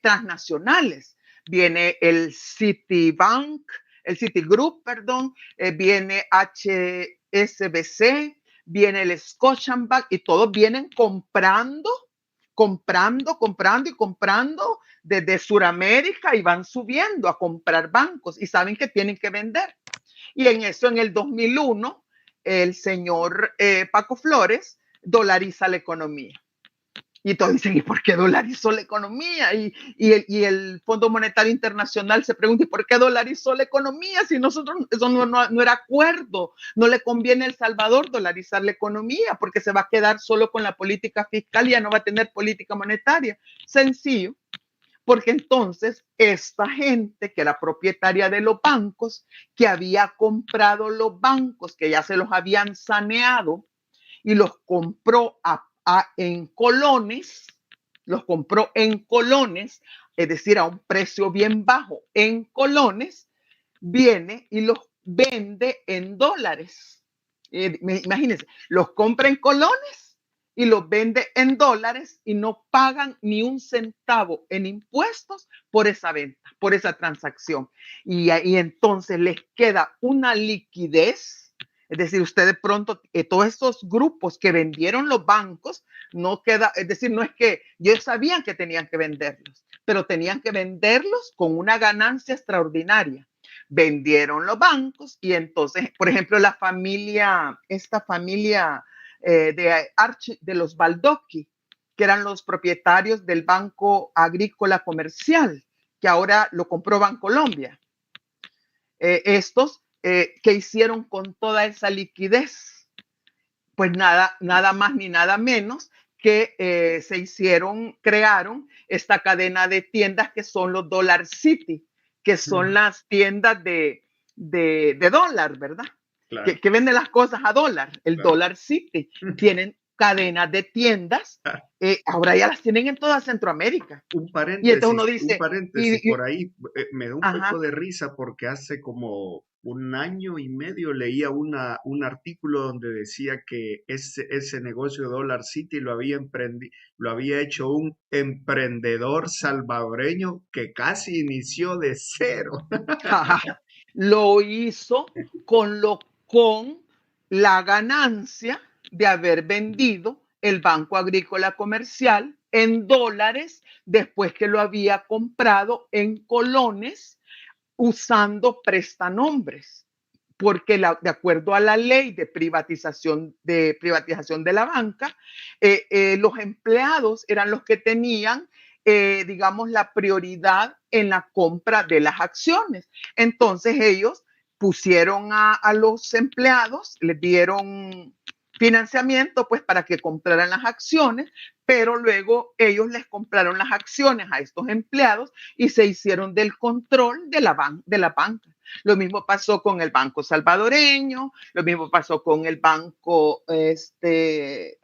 transnacionales. Viene el Citibank, el Citigroup, perdón, viene HSBC, viene el Scotiabank y todos vienen comprando comprando, comprando y comprando desde Sudamérica y van subiendo a comprar bancos y saben que tienen que vender. Y en eso, en el 2001, el señor Paco Flores dolariza la economía. Y todos dicen, ¿y por qué dolarizó la economía? Y el Fondo Monetario Internacional se pregunta, ¿y por qué dolarizó la economía? Si nosotros, eso no era acuerdo, no le conviene a El Salvador dolarizar la economía, porque se va a quedar solo con la política fiscal y ya no va a tener política monetaria. Sencillo, porque entonces esta gente que era propietaria de los bancos, que había comprado los bancos, que ya se los habían saneado y los compró en colones, es decir, a un precio bien bajo en colones, viene y los vende en dólares. Imagínense, los compra en colones y los vende en dólares y no pagan ni un centavo en impuestos por esa venta, por esa transacción. Y entonces les queda una liquidez. Es decir, usted de pronto, todos estos grupos que vendieron los bancos, no queda, es decir, no es que ellos sabían que tenían que venderlos, pero tenían que venderlos con una ganancia extraordinaria. Vendieron los bancos y entonces, por ejemplo, esta familia de los Baldocchi, que eran los propietarios del Banco Agrícola Comercial, que ahora lo compró Bancolombia. Estos, ¿qué hicieron con toda esa liquidez? Pues nada más ni nada menos que crearon esta cadena de tiendas que son los Dollar City, que son las tiendas de dólar, ¿verdad? Claro. Que venden las cosas a dólar, el claro. Dollar City. Tienen cadenas de tiendas, ahora ya las tienen en toda Centroamérica. Un paréntesis, y entonces uno dice, por ahí me da un poco de risa porque hace como un año y medio leía un artículo donde decía que ese negocio de Dollar City lo había hecho un emprendedor salvadoreño que casi inició de cero. Lo hizo con la ganancia de haber vendido el Banco Agrícola Comercial en dólares después que lo había comprado en colones usando prestanombres, porque de acuerdo a la ley de privatización de la banca, los empleados eran los que tenían, digamos, la prioridad en la compra de las acciones. Entonces ellos pusieron a los empleados, les dieron financiamiento pues para que compraran las acciones, pero luego ellos les compraron las acciones a estos empleados y se hicieron del control de la banca. Lo mismo pasó con el Banco Salvadoreño, lo mismo pasó con el Banco, el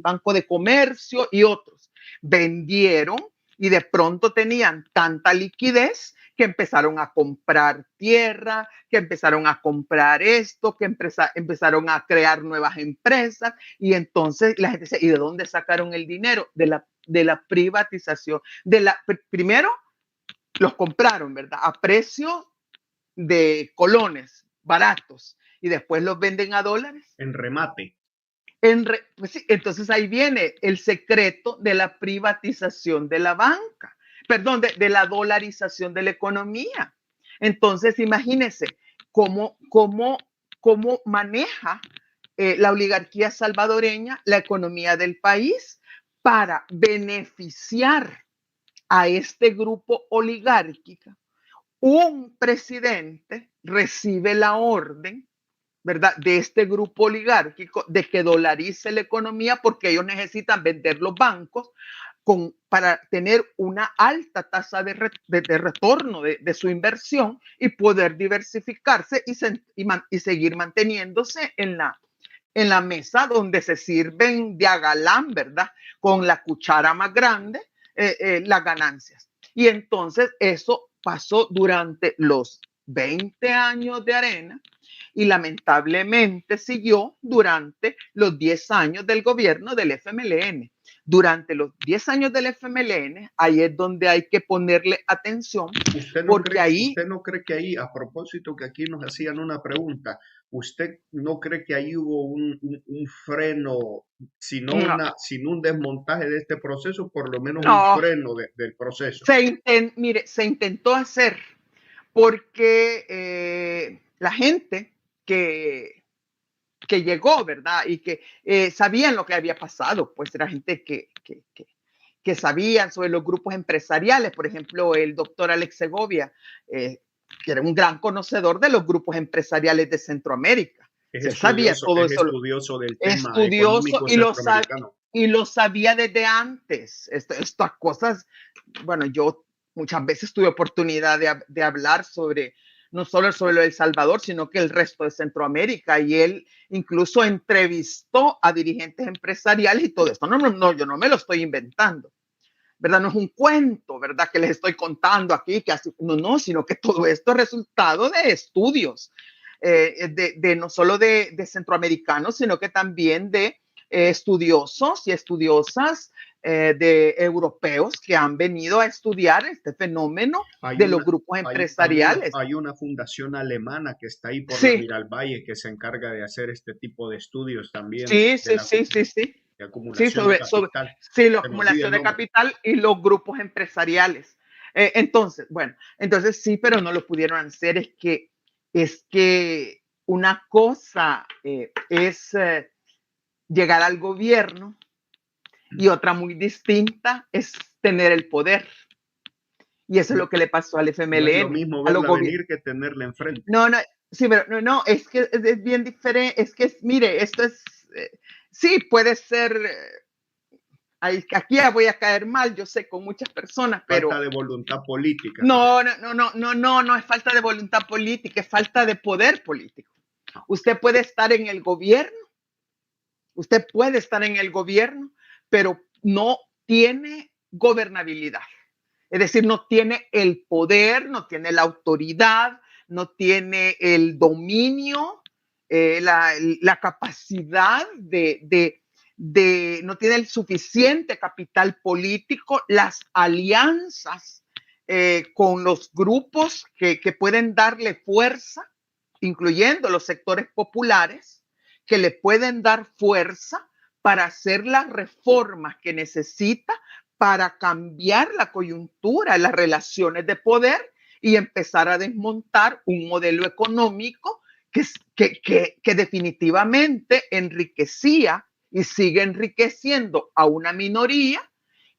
Banco de Comercio y otros. Vendieron y de pronto tenían tanta liquidez que empezaron a comprar tierra, que empezaron a comprar esto, que empezaron a crear nuevas empresas y entonces la gente dice, ¿y de dónde sacaron el dinero? De la privatización. Primero los compraron, ¿verdad? A precio de colones baratos y después los venden a dólares. En remate. Pues sí, entonces ahí viene el secreto de la privatización de la banca, perdón, de la dolarización de la economía. Entonces, imagínense cómo maneja la oligarquía salvadoreña la economía del país para beneficiar a este grupo oligárquico. Un presidente recibe la orden, ¿verdad?, de este grupo oligárquico de que dolarice la economía porque ellos necesitan vender los bancos para tener una alta tasa de retorno de su inversión y poder diversificarse y seguir manteniéndose en la mesa donde se sirven de a galán, ¿verdad?, con la cuchara más grande, las ganancias. Y entonces eso pasó durante los 20 años de Arena y lamentablemente siguió durante los 10 años del gobierno del FMLN. durante los 10 años del FMLN, ahí es donde hay que ponerle atención, porque ahí... ¿Usted no cree que ahí, a propósito que aquí nos hacían una pregunta, usted no cree que ahí hubo un freno, sino, No, sino un desmontaje de este proceso, por lo menos un no, freno del proceso? mire, se intentó hacer porque la gente que, que llegó, ¿verdad? Y que sabían lo que había pasado, pues era gente que sabían sobre los grupos empresariales. Por ejemplo, el doctor Alex Segovia, que era un gran conocedor de los grupos empresariales de Centroamérica. Se sabía todo Es eso, estudioso del tema estudioso económico centroamericano. y lo sabía desde antes. Estas cosas, bueno, yo muchas veces tuve oportunidad de hablar sobre, no solo sobre lo de El Salvador, sino que el resto de Centroamérica. Y él incluso entrevistó a dirigentes empresariales y todo esto. No, yo no me lo estoy inventando. ¿Verdad? No es un cuento, ¿verdad? Que les estoy contando aquí, que así, no, sino que todo esto es resultado de estudios, no solo de centroamericanos, sino que también de estudiosos y estudiosas de europeos que han venido a estudiar este fenómeno de los grupos empresariales. Hay una fundación alemana que está ahí por la Sí, Miralvalle que se encarga de hacer este tipo de estudios también sí, de sí, sí, sí, sí. de Sí, acumulación de capital. sí, la Se me olvida acumulación el de nombre. capital y los grupos empresariales. Entonces, bueno, entonces sí, pero no lo pudieron hacer. Es que una cosa es llegar al gobierno y otra muy distinta es tener el poder. Y eso es No, lo que le pasó al no es lo FMLN, mismo a los verla gobiernos. venir que tenerla enfrente. No, sí, pero es que es bien diferente. Es que, mire, esto es, sí, puede ser aquí ya voy a caer mal, yo sé, con muchas personas, Falta pero de voluntad política. no es falta de voluntad política, es falta de poder político. Usted puede estar en el gobierno, usted puede estar en el gobierno, pero no tiene gobernabilidad. Es decir, no tiene el poder, no tiene la autoridad, no tiene el dominio, la capacidad no tiene el suficiente capital político, las alianzas con los grupos que pueden darle fuerza, incluyendo los sectores populares, que le pueden dar fuerza para hacer las reformas que necesita para cambiar la coyuntura, las relaciones de poder y empezar a desmontar un modelo económico que definitivamente enriquecía y sigue enriqueciendo a una minoría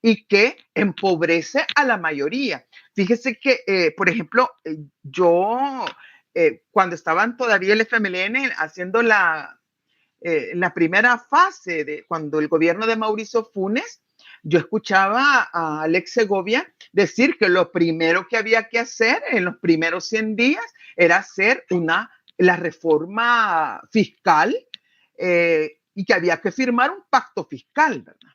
y que empobrece a la mayoría. Fíjese que, por ejemplo, yo, cuando estaban todavía el FMLN haciendo la primera fase de cuando el gobierno de Mauricio Funes, yo escuchaba a Alex Segovia decir que lo primero que había que hacer en los primeros 100 días era hacer la reforma fiscal y que había que firmar un pacto fiscal, ¿verdad?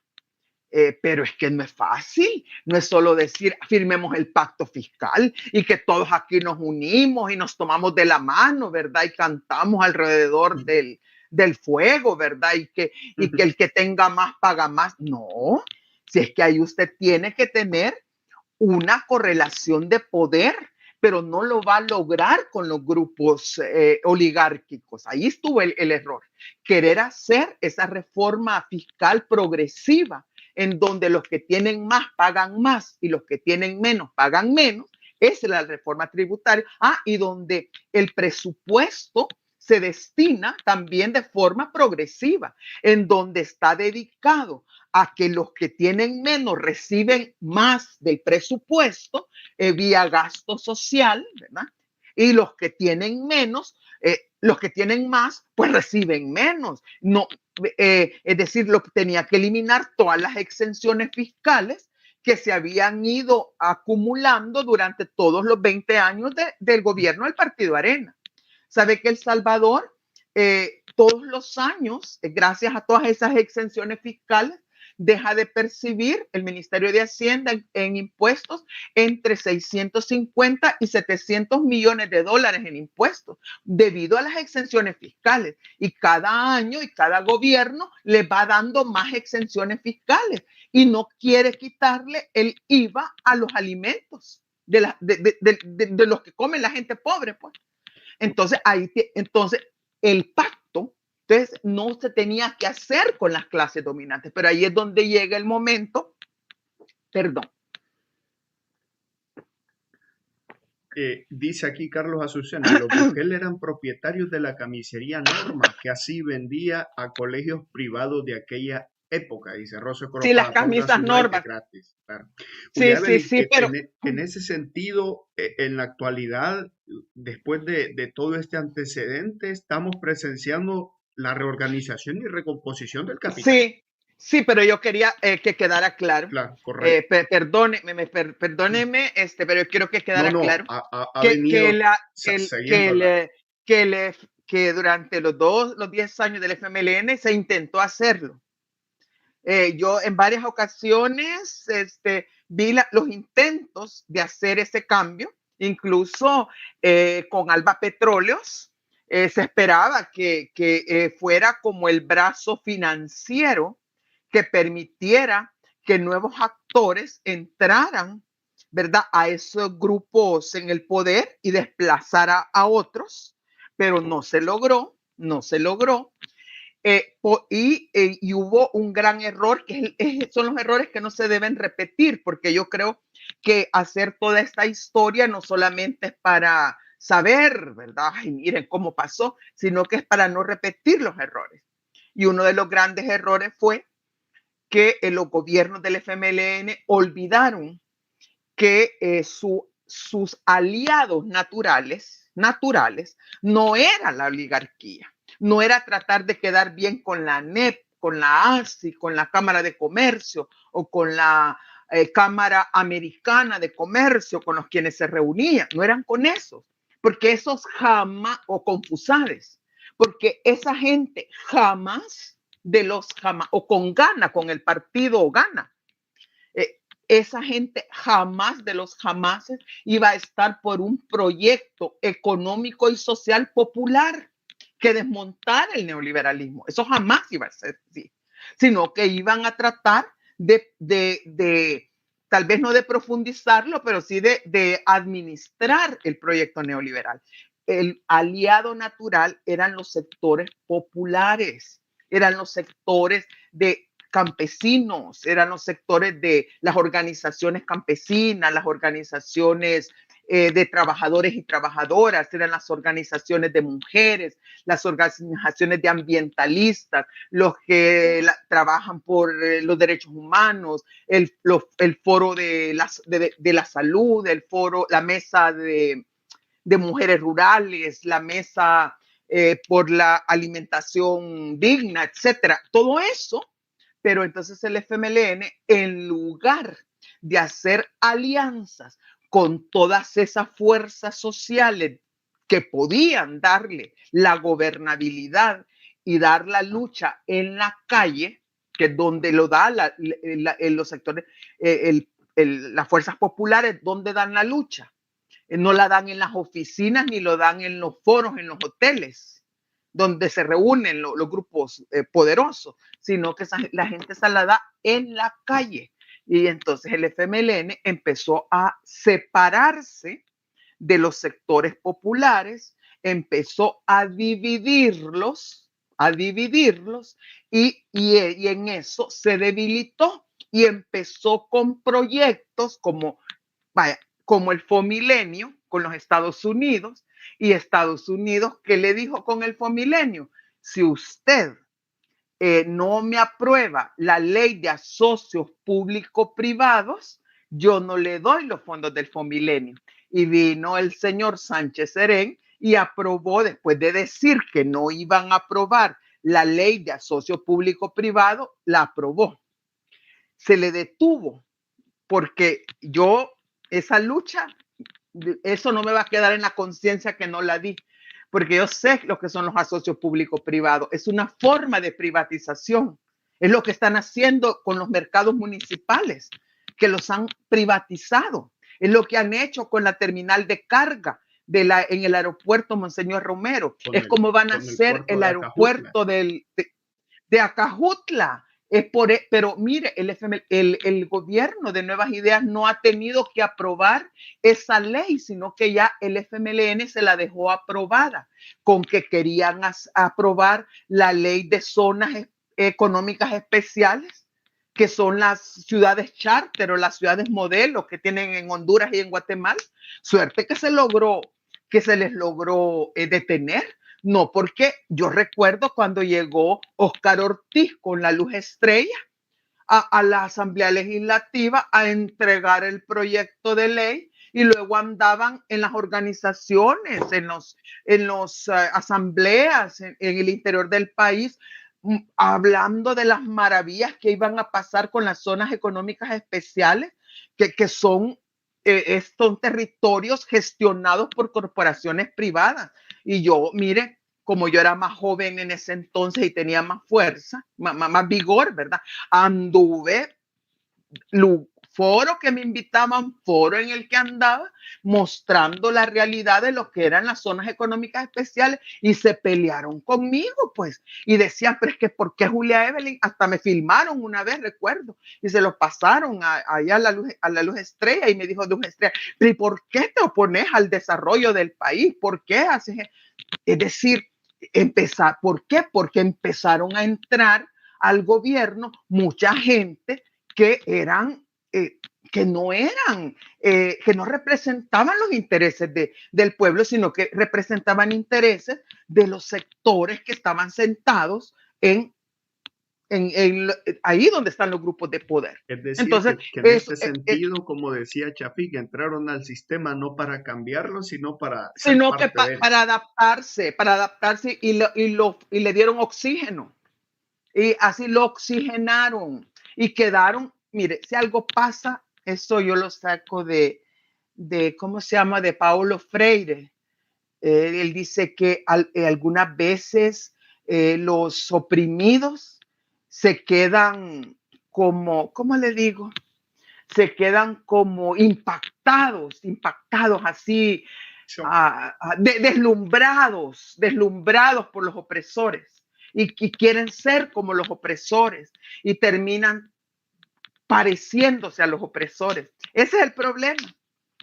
Pero es que no es fácil, no es solo decir firmemos el pacto fiscal y que todos aquí nos unimos y nos tomamos de la mano, ¿verdad? Y cantamos alrededor del fuego, ¿verdad? Y que el que tenga más paga más. No, si es que ahí usted tiene que tener una correlación de poder, pero no lo va a lograr con los grupos oligárquicos. Ahí estuvo el error. Querer hacer esa reforma fiscal progresiva en donde los que tienen más pagan más y los que tienen menos pagan menos. Esa es la reforma tributaria. Y donde el presupuesto se destina también de forma progresiva, en donde está dedicado a que los que tienen menos reciben más del presupuesto vía gasto social, ¿verdad? Y los que tienen menos, los que tienen más, pues reciben menos. No, es decir, tenía que eliminar todas las exenciones fiscales que se habían ido acumulando durante todos los 20 años del gobierno del Partido Arena. Sabe que El Salvador, todos los años, gracias a todas esas exenciones fiscales, deja de percibir el Ministerio de Hacienda en impuestos entre 650 y 700 millones de dólares en impuestos debido a las exenciones fiscales. Y cada año y cada gobierno le va dando más exenciones fiscales y no quiere quitarle el IVA a los alimentos de los que comen la gente pobre, pues. Entonces, entonces el pacto entonces, no se tenía que hacer con las clases dominantes, pero ahí es donde llega el momento, perdón. Dice aquí Carlos Azucena, los Bukele eran propietarios de la camisería Norma, que así vendía a colegios privados de aquella época, dice Rosa Sí, las Coropada, ponga camisas su like Norma. gratis. Claro. Sí, Julia sí, Evelyn, sí, pero en ese sentido, en la actualidad, después de todo este antecedente, estamos presenciando la reorganización y recomposición del capital. sí, sí, pero yo quería que quedara claro. Claro, correcto. Perdóneme, pero yo quiero que No, quedara no, claro ha que, que, venido la, siguiendo la... que durante los 10 años del FMLN se intentó hacerlo. Yo en varias ocasiones vi los intentos de hacer ese cambio, incluso con Alba Petróleos. Se esperaba que fuera como el brazo financiero que permitiera que nuevos actores entraran, ¿verdad?, a esos grupos en el poder y desplazara a otros, pero no se logró, no se logró. Y hubo un gran error, son los errores que no se deben repetir, porque yo creo que hacer toda esta historia no solamente es para saber, ¿verdad? Ay, miren cómo pasó, sino que es para no repetir los errores. Y uno de los grandes errores fue que los gobiernos del FMLN olvidaron que sus aliados naturales no era la oligarquía, no era tratar de quedar bien con la NEP, con la ASI, con la Cámara de Comercio o con la Cámara Americana de Comercio, con los quienes se reunían, no eran con esos, porque esos jamás, o con FUSADES, porque esa gente jamás o con Gana, con el partido Gana, esa gente jamás de los jamases iba a estar por un proyecto económico y social popular que desmontara el neoliberalismo. Eso jamás iba a ser así, sino que iban a tratar de tal vez no de profundizarlo, pero sí de administrar el proyecto neoliberal. El aliado natural eran los sectores populares, eran los sectores de campesinos, eran los sectores de las organizaciones campesinas, las organizaciones de trabajadores y trabajadoras, eran las organizaciones de mujeres, las organizaciones de ambientalistas, los que trabajan por los derechos humanos, el foro de la salud, el foro, la mesa de mujeres rurales, la mesa por la alimentación digna, etcétera. Todo eso. Pero entonces el FMLN, en lugar de hacer alianzas con todas esas fuerzas sociales que podían darle la gobernabilidad y dar la lucha en la calle, que es donde lo da los sectores, las fuerzas populares, donde dan la lucha. No la dan en las oficinas ni lo dan en los foros, en los hoteles donde se reúnen los grupos poderosos, sino que la gente se la da en la calle. Y entonces el FMLN empezó a separarse de los sectores populares, empezó a dividirlos y en eso se debilitó y empezó con proyectos como el Fomilenio con los Estados Unidos, y Estados Unidos, ¿qué le dijo con el Fomilenio? Si usted no me aprueba la ley de asocios público-privados, yo no le doy los fondos del Fomilenio. Y vino el señor Sánchez Serén y aprobó, después de decir que no iban a aprobar la ley de asocio público-privado, la aprobó. Se le detuvo porque esa lucha, eso no me va a quedar en la conciencia que no la di, porque yo sé lo que son los asocios público-privados. Es una forma de privatización Es lo que están haciendo con los mercados municipales, que los han privatizado. Es lo que han hecho con la terminal de carga en el aeropuerto Monseñor Romero. Es como van a hacer el aeropuerto de Acajutla. Pero mire, el gobierno de Nuevas Ideas no ha tenido que aprobar esa ley, sino que ya el FMLN se la dejó aprobada, con que querían aprobar la ley de zonas económicas especiales, que son las ciudades charter o las ciudades modelo que tienen en Honduras y en Guatemala. Suerte que se les logró detener. No, porque yo recuerdo cuando llegó Óscar Ortiz con la luz estrella a la Asamblea Legislativa a entregar el proyecto de ley, y luego andaban en las organizaciones, en los asambleas en el interior del país, hablando de las maravillas que iban a pasar con las zonas económicas especiales, que son estos territorios gestionados por corporaciones privadas. Y yo, mire, como yo era más joven en ese entonces y tenía más fuerza, más vigor, ¿verdad? Anduve foro que me invitaban, foro en el que andaba, mostrando la realidad de lo que eran las zonas económicas especiales, y se pelearon conmigo, pues, y decían, pero es que ¿por qué Julia Evelyn? Hasta me filmaron una vez, recuerdo, y se lo pasaron allá a la luz estrella, y me dijo Luz Estrella, ¿y por qué te opones al desarrollo del país? ¿Por qué haces? Es decir, ¿por qué? Porque empezaron a entrar al gobierno mucha gente que eran que no representaban los intereses del pueblo, sino que representaban intereses de los sectores que estaban sentados ahí donde están los grupos de poder. Es decir, entonces, que en este sentido, como decía Chapí, que entraron al sistema no para cambiarlo, sino para adaptarse, y le dieron oxígeno, y así lo oxigenaron y quedaron. Mire, si algo pasa, eso yo lo saco de ¿cómo se llama? De Paulo Freire. Él dice que algunas veces los oprimidos se quedan como, ¿cómo le digo? Se quedan como impactados así, deslumbrados por los opresores, y quieren ser como los opresores y terminan pareciéndose a los opresores. Ese es el problema.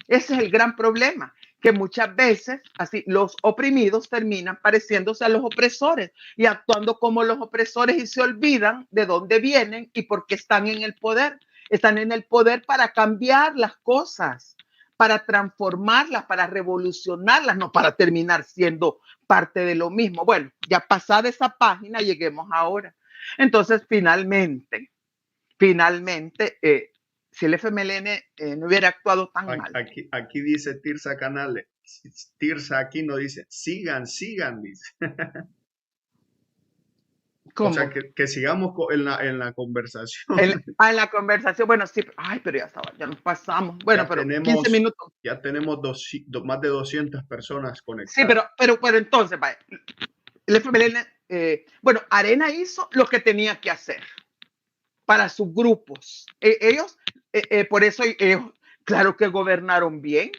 Ese es el gran problema, que muchas veces así los oprimidos terminan pareciéndose a los opresores y actuando como los opresores, y se olvidan de dónde vienen y por qué están en el poder. Están en el poder para cambiar las cosas, para transformarlas, para revolucionarlas, no para terminar siendo parte de lo mismo. Bueno, ya pasada esa página, lleguemos ahora. Entonces, finalmente, si el FMLN no hubiera actuado tan mal. Aquí dice Tirsa Canales, Tirsa aquí no dice, sigan, dice. ¿Cómo? O sea, que sigamos en la conversación. En la conversación, bueno, sí, pero ya nos pasamos. Bueno, ya pero tenemos, 15 minutos. Ya tenemos más de 200 personas conectadas. Sí, pero entonces, vaya, el FMLN, bueno, Arena hizo lo que tenía que hacer para sus grupos. Ellos, por eso ellos, claro que gobernaron bien.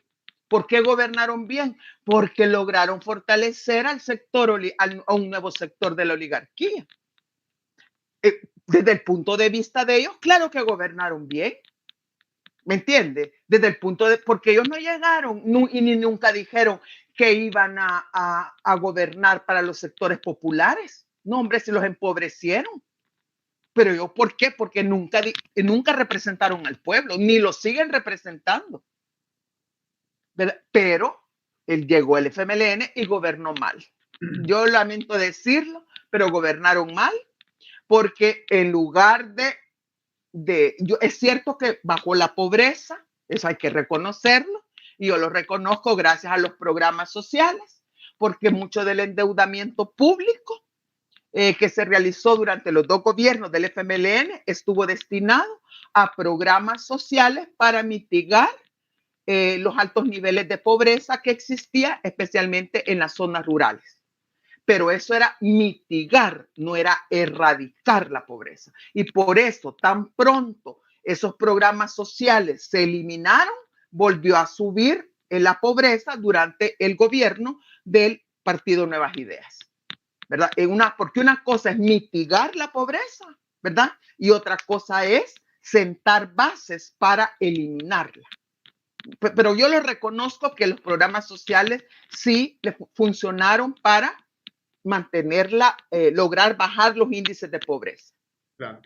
¿Por qué gobernaron bien? Porque lograron fortalecer al sector, a un nuevo sector de la oligarquía. Desde el punto de vista de ellos, claro que gobernaron bien. ¿Me entiende? Desde el punto de, porque ellos no llegaron y ni nunca dijeron que iban a gobernar para los sectores populares. No, hombre, se los empobrecieron. Pero yo, ¿por qué? Porque nunca representaron al pueblo, ni lo siguen representando. ¿Verdad? Pero llegó el FMLN y gobernó mal. Yo lamento decirlo, pero gobernaron mal, porque en lugar es cierto que bajó la pobreza, eso hay que reconocerlo, y yo lo reconozco gracias a los programas sociales, porque mucho del endeudamiento público que se realizó durante los dos gobiernos del FMLN estuvo destinado a programas sociales para mitigar los altos niveles de pobreza que existía, especialmente en las zonas rurales. pero eso era mitigar, no era erradicar la pobreza. Y por eso, tan pronto esos programas sociales se eliminaron, volvió a subir la pobreza durante el gobierno del Partido Nuevas Ideas, ¿verdad? Porque una cosa es mitigar la pobreza, ¿verdad? Y otra cosa es sentar bases para eliminarla. Pero yo lo reconozco que los programas sociales sí funcionaron para mantenerla, lograr bajar los índices de pobreza. Claro.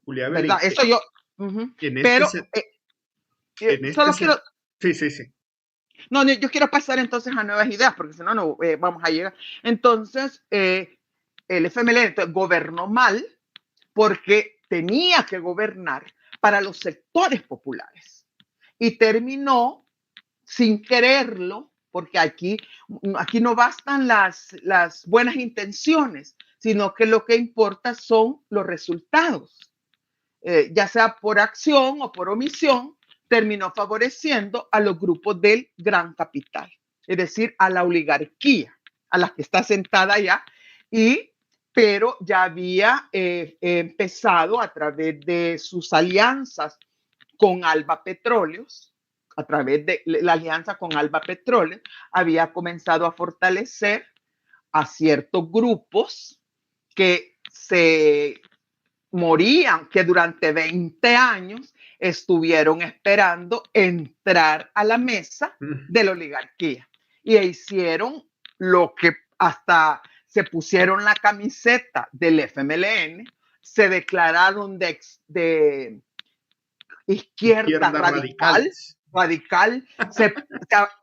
Julia ¿Verdad? Evelyn, Eso yo. Pero solo quiero. Sí, sí, sí. No, yo quiero pasar entonces a nuevas ideas, porque si no, no vamos a llegar. Entonces, el FMLN gobernó mal porque tenía que gobernar para los sectores populares y terminó sin quererlo, porque aquí no bastan las buenas intenciones, sino que lo que importa son los resultados. Ya sea por acción o por omisión, terminó favoreciendo a los grupos del gran capital, es decir, a la oligarquía, a la que está sentada allá, pero ya había empezado a través de sus alianzas con Alba Petróleos, a través de la alianza con Alba Petróleos, había comenzado a fortalecer a ciertos grupos que se morían, que durante 20 años estuvieron esperando entrar a la mesa de la oligarquía y hicieron lo que hasta se pusieron la camiseta del FMLN, se declararon de izquierda radical,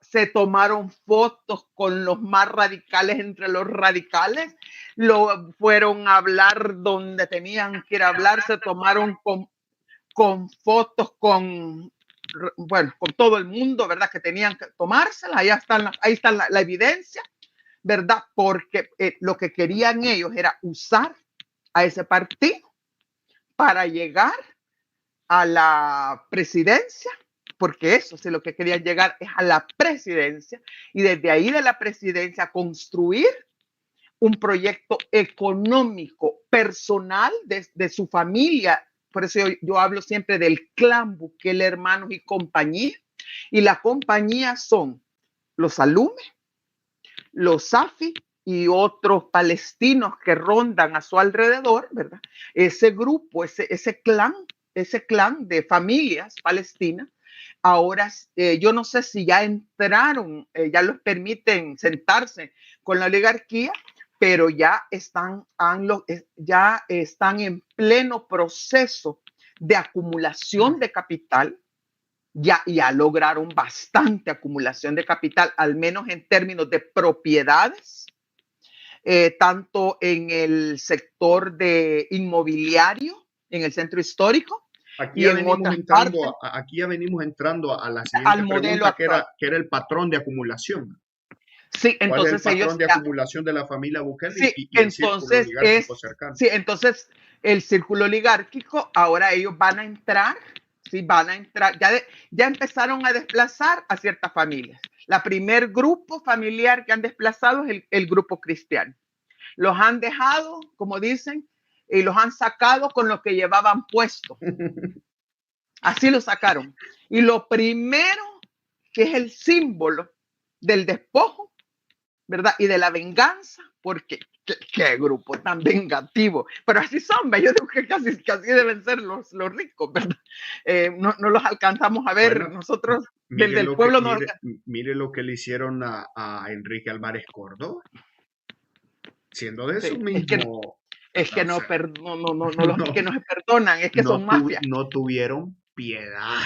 se tomaron fotos con los más radicales entre los radicales, fueron a hablar donde tenían que ir a hablar, se tomaron con fotos con todo el mundo, ¿verdad? Que tenían que tomárselas, ahí está la evidencia, ¿verdad? Porque lo que querían ellos era usar a ese partido para llegar a la presidencia, porque eso es lo que querían llegar, es a la presidencia, y desde ahí de la presidencia construir un proyecto económico personal de su familia. Por eso yo hablo siempre del clan Bukele, hermanos y compañía, y la compañía son los Alume, los Safi y otros palestinos que rondan a su alrededor, ¿verdad? Ese grupo, ese clan de familias palestinas, ahora yo no sé si ya entraron, ya los permiten sentarse con la oligarquía, pero ya están en pleno proceso de acumulación de capital. Ya lograron bastante acumulación de capital, al menos en términos de propiedades, tanto en el sector de inmobiliario, en el centro histórico, Aquí ya venimos entrando a la siguiente pregunta, que era el patrón de acumulación. Sí, entonces ¿Cuál es el patrón de acumulación de la familia Bukele y el círculo oligárquico cercano? Sí, entonces el círculo oligárquico, ahora ellos van a entrar, ya empezaron a desplazar a ciertas familias. La primer grupo familiar que han desplazado es el grupo cristiano. Los han dejado, como dicen, y los han sacado con lo que llevaban puesto. Así lo sacaron. Y lo primero, que es el símbolo del despojo, ¿verdad? Y de la venganza, porque qué grupo tan vengativo. Pero así son, yo digo que casi deben ser los ricos, ¿verdad? No los alcanzamos a ver nosotros desde el pueblo. Mire lo que le hicieron a Enrique Álvarez Córdoba. Siendo de eso mismo. Es que no se perdonan, es que son mafias. No tuvieron piedad.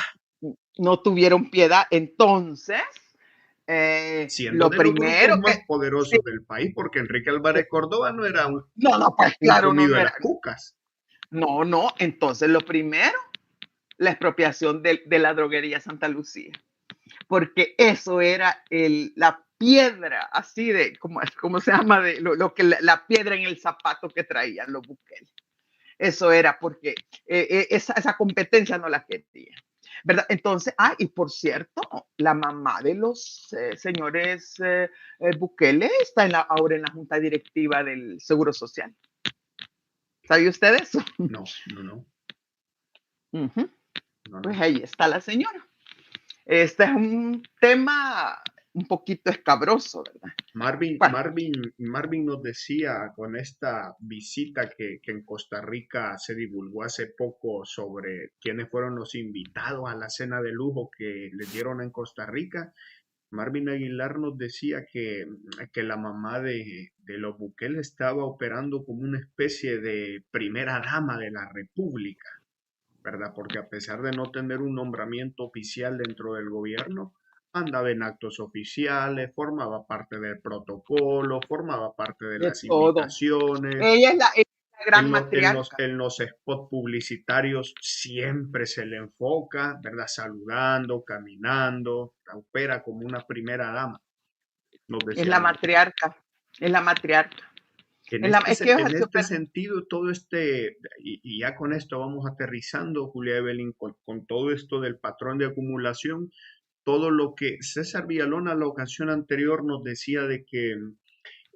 No tuvieron piedad. Entonces, siendo de los grupos más poderosos del país, porque Enrique Álvarez Córdoba no era un comido de las cucas. No, entonces lo primero, la expropiación de la droguería Santa Lucía, porque eso era la piedra, así de, ¿cómo se llama? De la piedra en el zapato que traían los Bukele. Eso era porque esa competencia no la quería. ¿verdad? Entonces, y por cierto, la mamá de los señores Bukele está ahora en la junta directiva del Seguro Social. ¿Sabe usted eso? No, no, no, Ujú. no, Pues no. ahí está la señora. Este es un tema un poquito escabroso, ¿verdad? Bueno, Marvin nos decía con esta visita que en Costa Rica se divulgó hace poco sobre quiénes fueron los invitados a la cena de lujo que les dieron en Costa Rica. Marvin Aguilar nos decía que la mamá de los Bukele estaba operando como una especie de primera dama de la República, ¿verdad? Porque a pesar de no tener un nombramiento oficial dentro del gobierno, andaba en actos oficiales, formaba parte del protocolo, formaba parte de de las todo. invitaciones. Ella es la gran matriarca. En los spots publicitarios siempre se le enfoca, ¿verdad? Saludando, caminando, opera como una primera dama, nos Es decía la Martín. matriarca. Es la matriarca. Es que En es este súper. sentido, todo y ya con esto vamos aterrizando, Julia Evelyn, con todo esto del patrón de acumulación, todo lo que César Villalona la ocasión anterior nos decía de que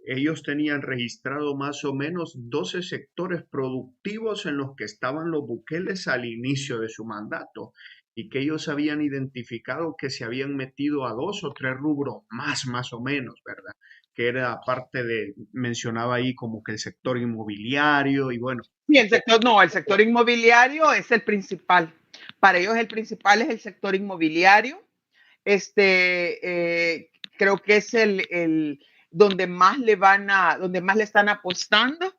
ellos tenían registrado más o menos 12 sectores productivos en los que estaban los Bukeles al inicio de su mandato y que ellos habían identificado que se habían metido a dos o tres rubros más o menos, ¿verdad? Que era parte de, mencionaba ahí como que el sector inmobiliario y bueno, Sí, el sector inmobiliario es el principal. Para ellos el principal es el sector inmobiliario. Creo que es el donde más donde más le están apostando.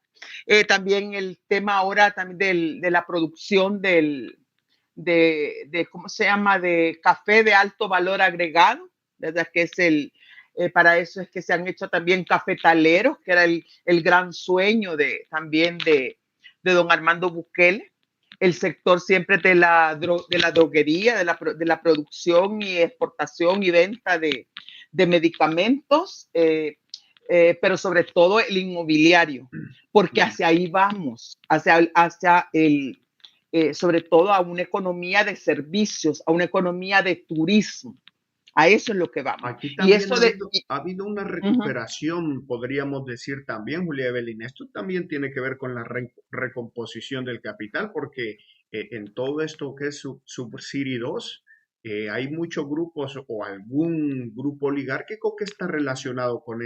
También el tema ahora también de la producción ¿cómo se llama? De café de alto valor agregado, ¿verdad? Que es para eso es que se han hecho también cafetaleros, que era el gran sueño también de don Armando Bukele. El sector siempre de la droguería, de la producción y exportación y venta de medicamentos, pero sobre todo el inmobiliario, porque hacia ahí vamos, hacia sobre todo a una economía de servicios, a una economía de turismo. A eso es lo que vamos. aquí Y también eso ha habido una uh-huh. recuperación, podríamos decir también, Julia Evelyn. Esto también tiene que ver con la recomposición del capital, porque en todo esto que es Subsidy 2, hay muchos grupos o algún grupo oligárquico que está relacionado con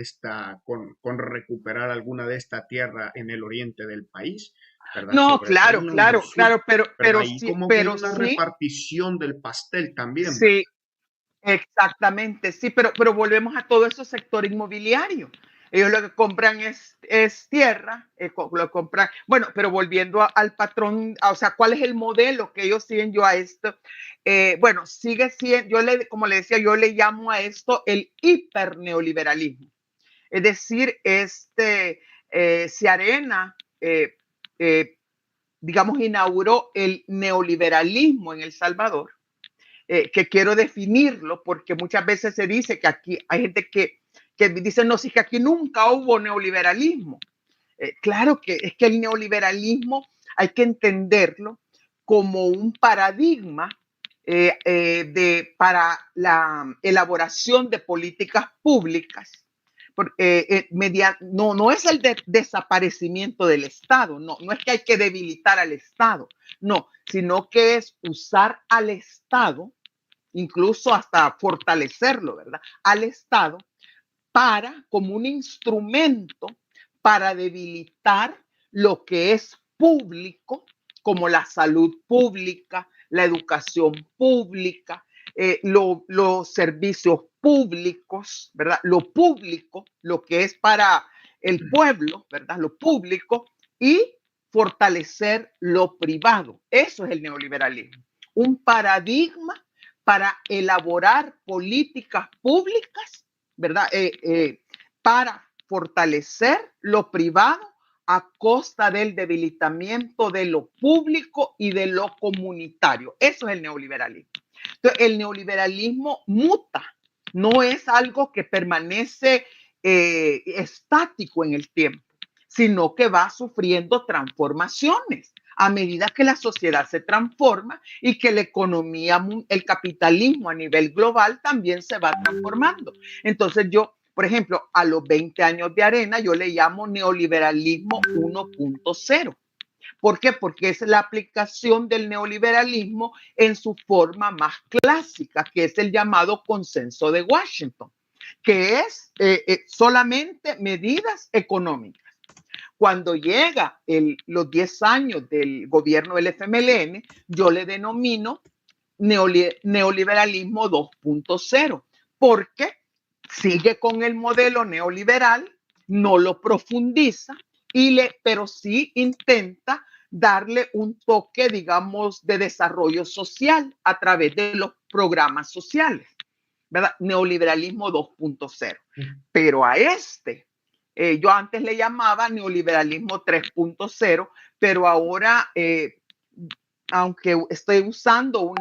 con recuperar alguna de esta tierra en el oriente del país, ¿verdad? No, Sobre todo claro, en el claro, sur, claro, ¿verdad? Ahí como que hay pero una sí, repartición del pastel también, ¿verdad? sí, exactamente, sí, pero volvemos a todo eso sector inmobiliario. Ellos lo que compran es tierra, lo compran, bueno, pero volviendo al patrón, o sea, ¿cuál es el modelo que ellos siguen yo a esto? Bueno, sigue siendo, como le decía, yo le llamo a esto el hiperneoliberalismo. Es decir, se arena, digamos, inauguró el neoliberalismo en El Salvador, que quiero definirlo porque muchas veces se dice que aquí hay gente que dice, no, sí que aquí nunca hubo neoliberalismo. Claro que es que el neoliberalismo hay que entenderlo como un paradigma para la elaboración de políticas públicas. No es el desaparecimiento del Estado, no es que hay que debilitar al Estado, no, sino que es usar al Estado, incluso hasta fortalecerlo, ¿verdad? Al Estado como un instrumento para debilitar lo que es público, como la salud pública, la educación pública, los servicios públicos, ¿verdad? Lo público, lo que es para el pueblo, ¿verdad? Lo público y fortalecer lo privado. Eso es el neoliberalismo. Un paradigma para elaborar políticas públicas, ¿verdad? Para fortalecer lo privado a costa del debilitamiento de lo público y de lo comunitario. Eso es el neoliberalismo. Entonces, el neoliberalismo muta, no es algo que permanece estático en el tiempo, sino que va sufriendo transformaciones a medida que la sociedad se transforma y que la economía, el capitalismo a nivel global también se va transformando. Entonces yo, por ejemplo, a los 20 años de Arena, yo le llamo neoliberalismo 1.0. ¿Por qué? Porque es la aplicación del neoliberalismo en su forma más clásica, que es el llamado consenso de Washington, que es solamente medidas económicas. Cuando llega los 10 años del gobierno del FMLN, yo le denomino neoliberalismo 2.0, porque sigue con el modelo neoliberal, no lo profundiza, pero sí intenta darle un toque, digamos, de desarrollo social a través de los programas sociales, ¿verdad? Neoliberalismo 2.0. Pero a yo antes le llamaba neoliberalismo 3.0, pero ahora, aunque estoy usando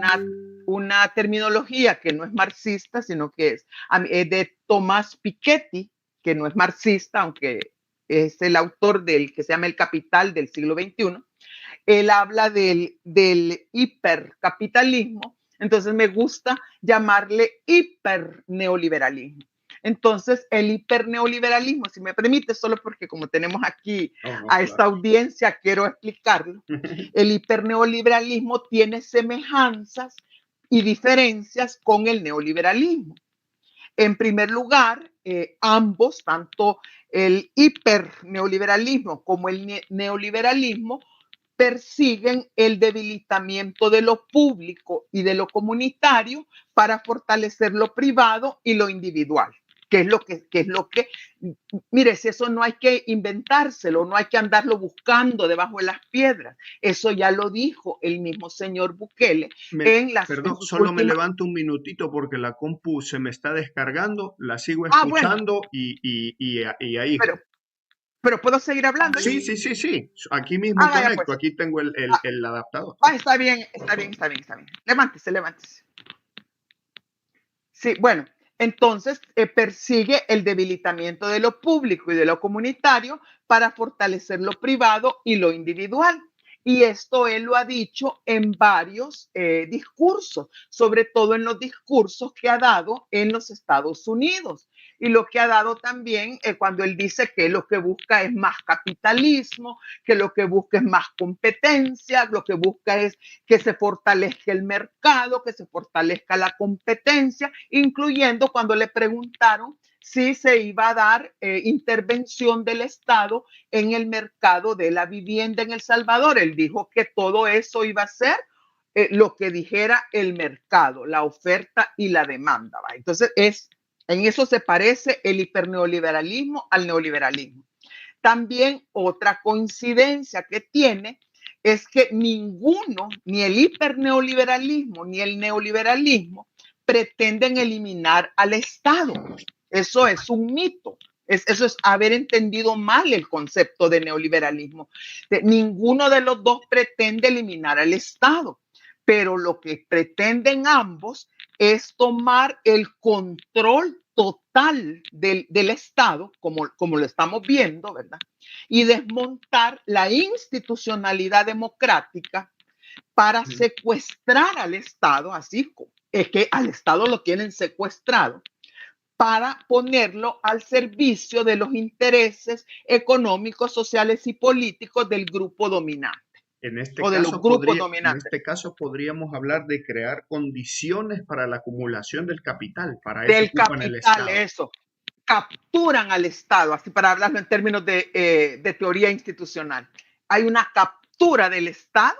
una terminología que no es marxista, sino que es de Tomás Piketty, que no es marxista, aunque es el autor del que se llama El Capital del siglo XXI, él habla del hipercapitalismo, entonces me gusta llamarle hiperneoliberalismo. Entonces, el hiperneoliberalismo, si me permite, solo porque como tenemos aquí a esta audiencia, quiero explicarlo. El hiperneoliberalismo tiene semejanzas y diferencias con el neoliberalismo. En primer lugar, ambos, tanto el hiperneoliberalismo como el neoliberalismo, persiguen el debilitamiento de lo público y de lo comunitario para fortalecer lo privado y lo individual. Mire, si eso no hay que inventárselo, no hay que andarlo buscando debajo de las piedras. Eso ya lo dijo el mismo señor Bukele Perdón, solo me levanto un minutito porque la compu se me está descargando, la sigo escuchando bueno. y ahí. Pero ¿puedo seguir hablando? Sí. Aquí mismo conecto, pues. Aquí tengo el adaptador. Está bien. Levántese. Sí, bueno, entonces persigue el debilitamiento de lo público y de lo comunitario para fortalecer lo privado y lo individual. Y esto él lo ha dicho en varios discursos, sobre todo en los discursos que ha dado en los Estados Unidos. Y lo que ha dado también cuando él dice que lo que busca es más capitalismo, que lo que busca es más competencia, lo que busca es que se fortalezca el mercado, que se fortalezca la competencia, incluyendo cuando le preguntaron si se iba a dar intervención del Estado en el mercado de la vivienda en El Salvador. Él dijo que todo eso iba a ser lo que dijera el mercado, la oferta y la demanda. ¿va? Entonces, en eso se parece el hiperneoliberalismo al neoliberalismo. También otra coincidencia que tiene es que ninguno, ni el hiperneoliberalismo ni el neoliberalismo, pretenden eliminar al Estado. Eso es un mito. Eso es haber entendido mal el concepto de neoliberalismo. Ninguno de los dos pretende eliminar al Estado, pero lo que pretenden ambos es tomar el control total del Estado, como lo estamos viendo, ¿verdad? Y desmontar la institucionalidad democrática para secuestrar al Estado, así es que al Estado lo tienen secuestrado, para ponerlo al servicio de los intereses económicos, sociales y políticos del grupo dominante. En este, o de los grupos dominantes. En este caso podríamos hablar de crear condiciones para la acumulación del capital, para del eso capital, el Estado. Eso. Capturan al Estado, así para hablarlo en términos de teoría institucional. Hay una captura del Estado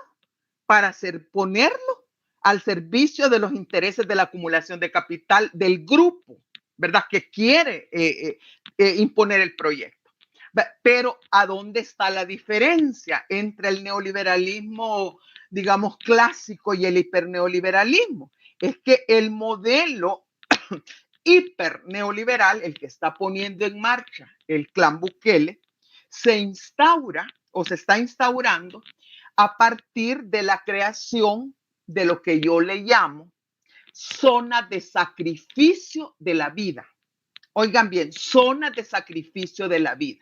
para ponerlo al servicio de los intereses de la acumulación de capital del grupo, ¿verdad? Que quiere imponer el proyecto. Pero ¿a dónde está la diferencia entre el neoliberalismo, digamos, clásico y el hiperneoliberalismo? Es que el modelo hiperneoliberal, el que está poniendo en marcha el clan Bukele, se instaura o se está instaurando a partir de la creación de lo que yo le llamo zonas de sacrificio de la vida. Oigan bien, zonas de sacrificio de la vida.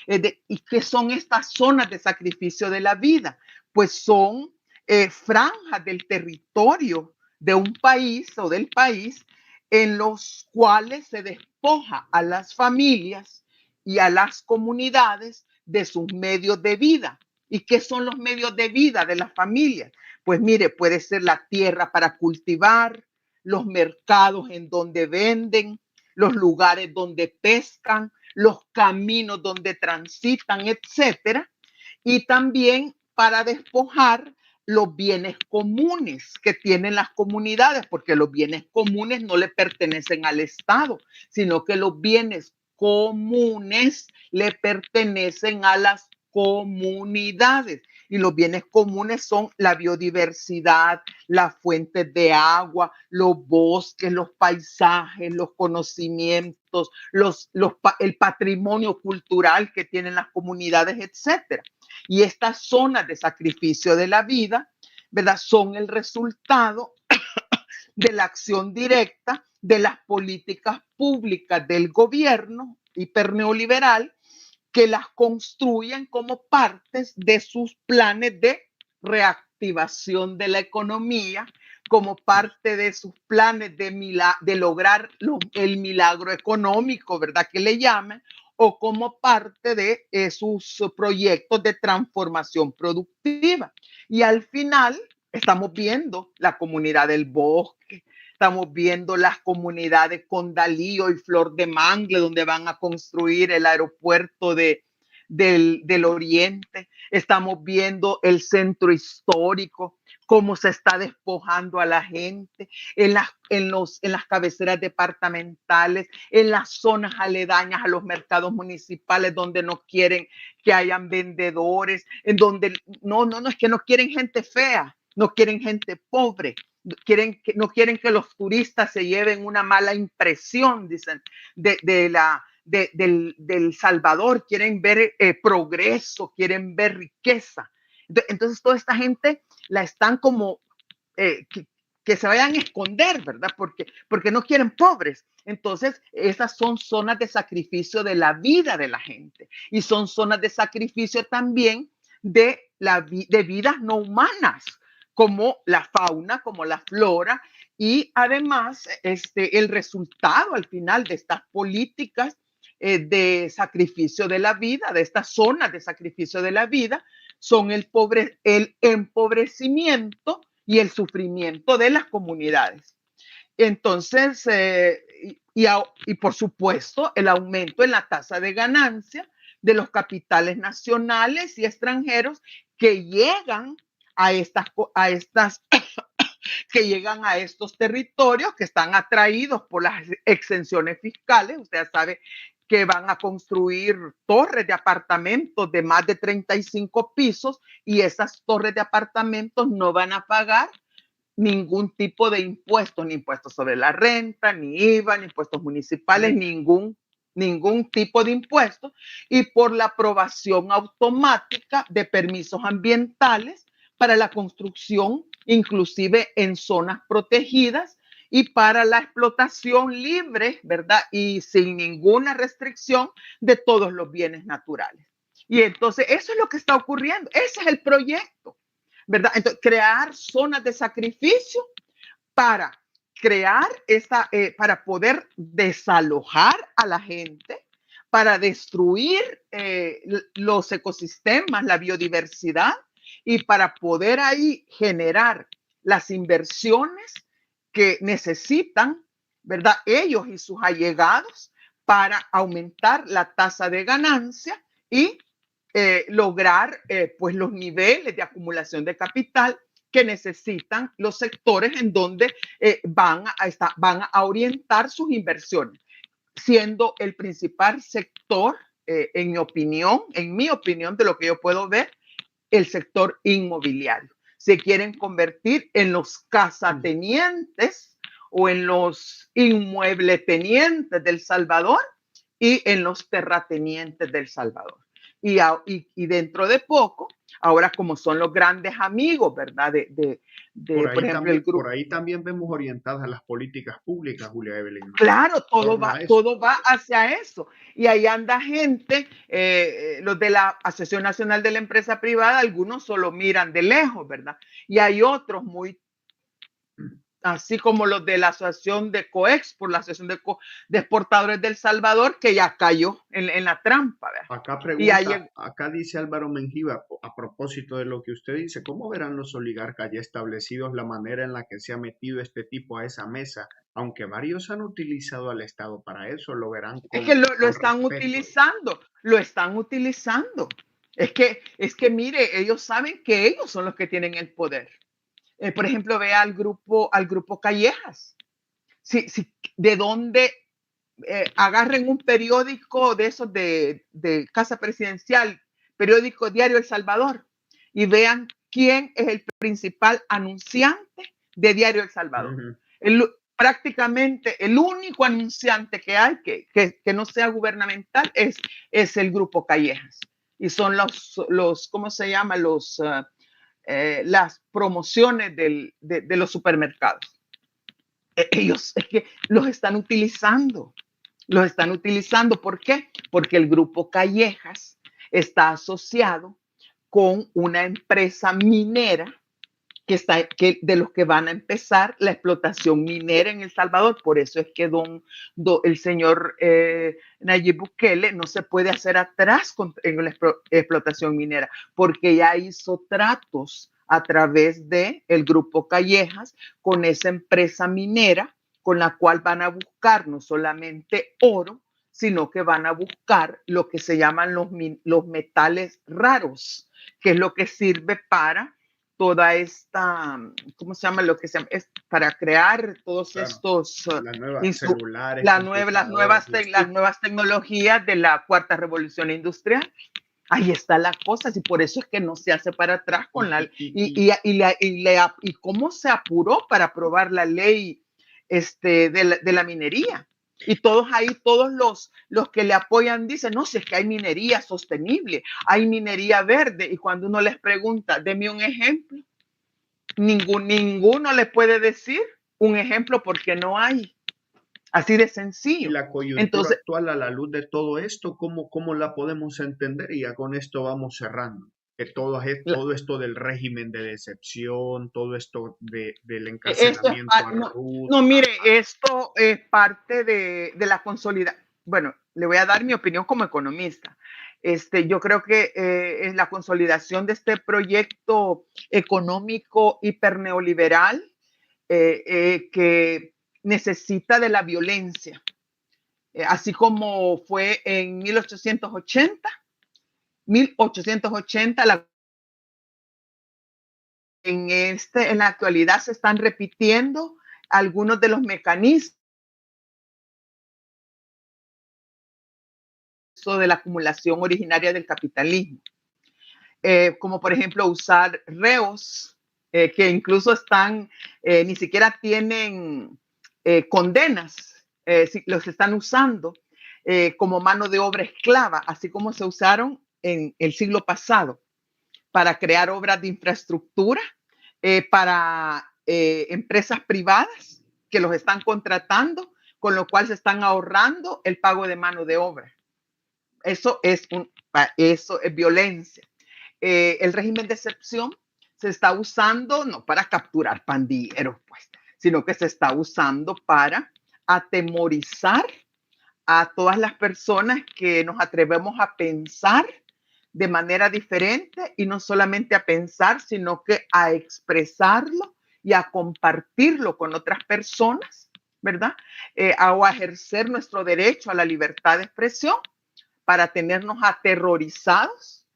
¿Y qué son estas zonas de sacrificio de la vida? pues son franjas del territorio de un país o del país en los cuales se despoja a las familias y a las comunidades de sus medios de vida. ¿Y qué son los medios de vida de las familias? Pues mire, puede ser la tierra para cultivar, los mercados en donde venden, los lugares donde pescan, los caminos donde transitan, etcétera. Y también para despojar los bienes comunes que tienen las comunidades, porque los bienes comunes no le pertenecen al Estado, sino que los bienes comunes le pertenecen a las comunidades. Y los bienes comunes son la biodiversidad, las fuentes de agua, los bosques, los paisajes, los conocimientos, el patrimonio cultural que tienen las comunidades, etcétera. Y estas zonas de sacrificio de la vida, ¿verdad? Son el resultado de la acción directa de las políticas públicas del gobierno hiperneoliberal que las construyen como partes de sus planes de reactivación de la economía, como parte de sus planes de lograr el milagro económico, ¿verdad? Que le llaman, o como parte de sus proyectos de transformación productiva. Y al final estamos viendo la comunidad del bosque, estamos viendo las comunidades Condalío y Flor de Mangle, donde van a construir el aeropuerto del Oriente. Estamos viendo el centro histórico, cómo se está despojando a la gente en las cabeceras departamentales, en las zonas aledañas a los mercados municipales donde no quieren que hayan vendedores, en donde no, es que no quieren gente fea, no quieren gente pobre, no quieren que los turistas se lleven una mala impresión, dicen, del Salvador, quieren ver progreso, quieren ver riqueza. Entonces toda esta gente la están como que se vayan a esconder, ¿verdad? Porque no quieren pobres. Entonces, esas son zonas de sacrificio de la vida de la gente y son zonas de sacrificio también de vidas no humanas, como la fauna, como la flora, y además el resultado al final de estas políticas de sacrificio de la vida, de estas zonas de sacrificio de la vida, son el empobrecimiento y el sufrimiento de las comunidades. Entonces, y por supuesto, el aumento en la tasa de ganancia de los capitales nacionales y extranjeros que llegan que llegan a estos territorios que están atraídos por las exenciones fiscales. Usted sabe que van a construir torres de apartamentos de más de 35 pisos y esas torres de apartamentos no van a pagar ningún tipo de impuestos, ni impuestos sobre la renta, ni IVA, ni impuestos municipales, ningún tipo de impuestos, y por la aprobación automática de permisos ambientales para la construcción, inclusive en zonas protegidas, y para la explotación libre, ¿verdad? Y sin ninguna restricción de todos los bienes naturales. Y entonces eso es lo que está ocurriendo, ese es el proyecto, ¿verdad? Entonces, crear zonas de sacrificio para para poder desalojar a la gente, para destruir los ecosistemas, la biodiversidad, y para poder ahí generar las inversiones que necesitan, ¿verdad? Ellos y sus allegados para aumentar la tasa de ganancia y lograr pues los niveles de acumulación de capital que necesitan los sectores en donde van a orientar sus inversiones, siendo el principal sector, en mi opinión, de lo que yo puedo ver, el sector inmobiliario. Se quieren convertir en los casatenientes o en los inmuebletenientes del Salvador y en los terratenientes del Salvador. y dentro de poco, ahora como son los grandes amigos, ¿verdad? Por ejemplo, el Por grupo. ahí también vemos orientadas las políticas públicas, Julia Evelyn. Claro, Torno a eso. todo va hacia eso. Y ahí anda gente, los de la Asociación Nacional de la Empresa Privada, algunos solo miran de lejos, ¿verdad? Y hay otros muy, así como los de la Asociación de Coexport, la Asociación de Exportadores del Salvador, que ya cayó en la trampa, ¿verdad? Acá dice Álvaro Menjiva, a propósito de lo que usted dice, ¿cómo verán los oligarcas ya establecidos la manera en la que se ha metido este tipo a esa mesa? Aunque varios han utilizado al Estado para eso, lo verán Es que lo con están respeto. utilizando, lo están utilizando. Es que mire, ellos saben que ellos son los que tienen el poder. Por ejemplo, ve al grupo Callejas. De dónde agarren un periódico de esos de Casa Presidencial, periódico Diario El Salvador, y vean quién es el principal anunciante de Diario El Salvador. Ujú. Prácticamente el único anunciante que hay que no sea gubernamental es el grupo Callejas. Y son ¿cómo se llama? Las promociones de los supermercados. Ellos es que los están utilizando. Los están utilizando. ¿Por qué? Porque el grupo Callejas está asociado con una empresa minera de los que van a empezar la explotación minera en El Salvador. Por eso es que el señor Nayib Bukele no se puede hacer atrás en la explotación minera, porque ya hizo tratos a través del grupo Callejas con esa empresa minera con la cual van a buscar no solamente oro, sino que van a buscar lo que se llaman los metales raros, que es lo que sirve para toda esta, ¿cómo se llama? Lo que se llama, es para crear todos estos, las nuevas celulares, las nuevas tecnologías de la cuarta revolución industrial. Ahí está la cosa, y por eso es que no se hace para atrás con y cómo se apuró para aprobar la ley de la minería. Y todos los que le apoyan dicen, no, si es que hay minería sostenible, hay minería verde. Y cuando uno les pregunta, deme un ejemplo, ninguno le puede decir un ejemplo porque no hay. Así de y sencillo. la coyuntura Entonces, actual a la luz de todo esto, ¿cómo la podemos entender? Y ya con esto vamos cerrando. Que todo esto del régimen de decepción, todo esto del esto es, encarcelamiento a no, Ruth. no, mire, esto es parte de la consolidación. Bueno, le voy a dar mi opinión como economista. Yo creo que es la consolidación de este proyecto económico hiperneoliberal que necesita de la violencia, así como fue en 1880, en la actualidad se están repitiendo algunos de los mecanismos de la acumulación originaria del capitalismo, como por ejemplo usar reos que incluso ni siquiera tienen condenas, si los están usando como mano de obra esclava, así como se usaron en el siglo pasado para crear obras de infraestructura para empresas privadas que los están contratando, con lo cual se están ahorrando el pago de mano de obra. Eso es violencia. El régimen de excepción se está usando no para capturar pandilleros, pues, sino que se está usando para atemorizar a todas las personas que nos atrevemos a pensar de manera diferente, y no solamente a pensar, sino que a expresarlo y a compartirlo con otras personas, ¿verdad? O a ejercer nuestro derecho a la libertad de expresión para tenernos aterrorizados,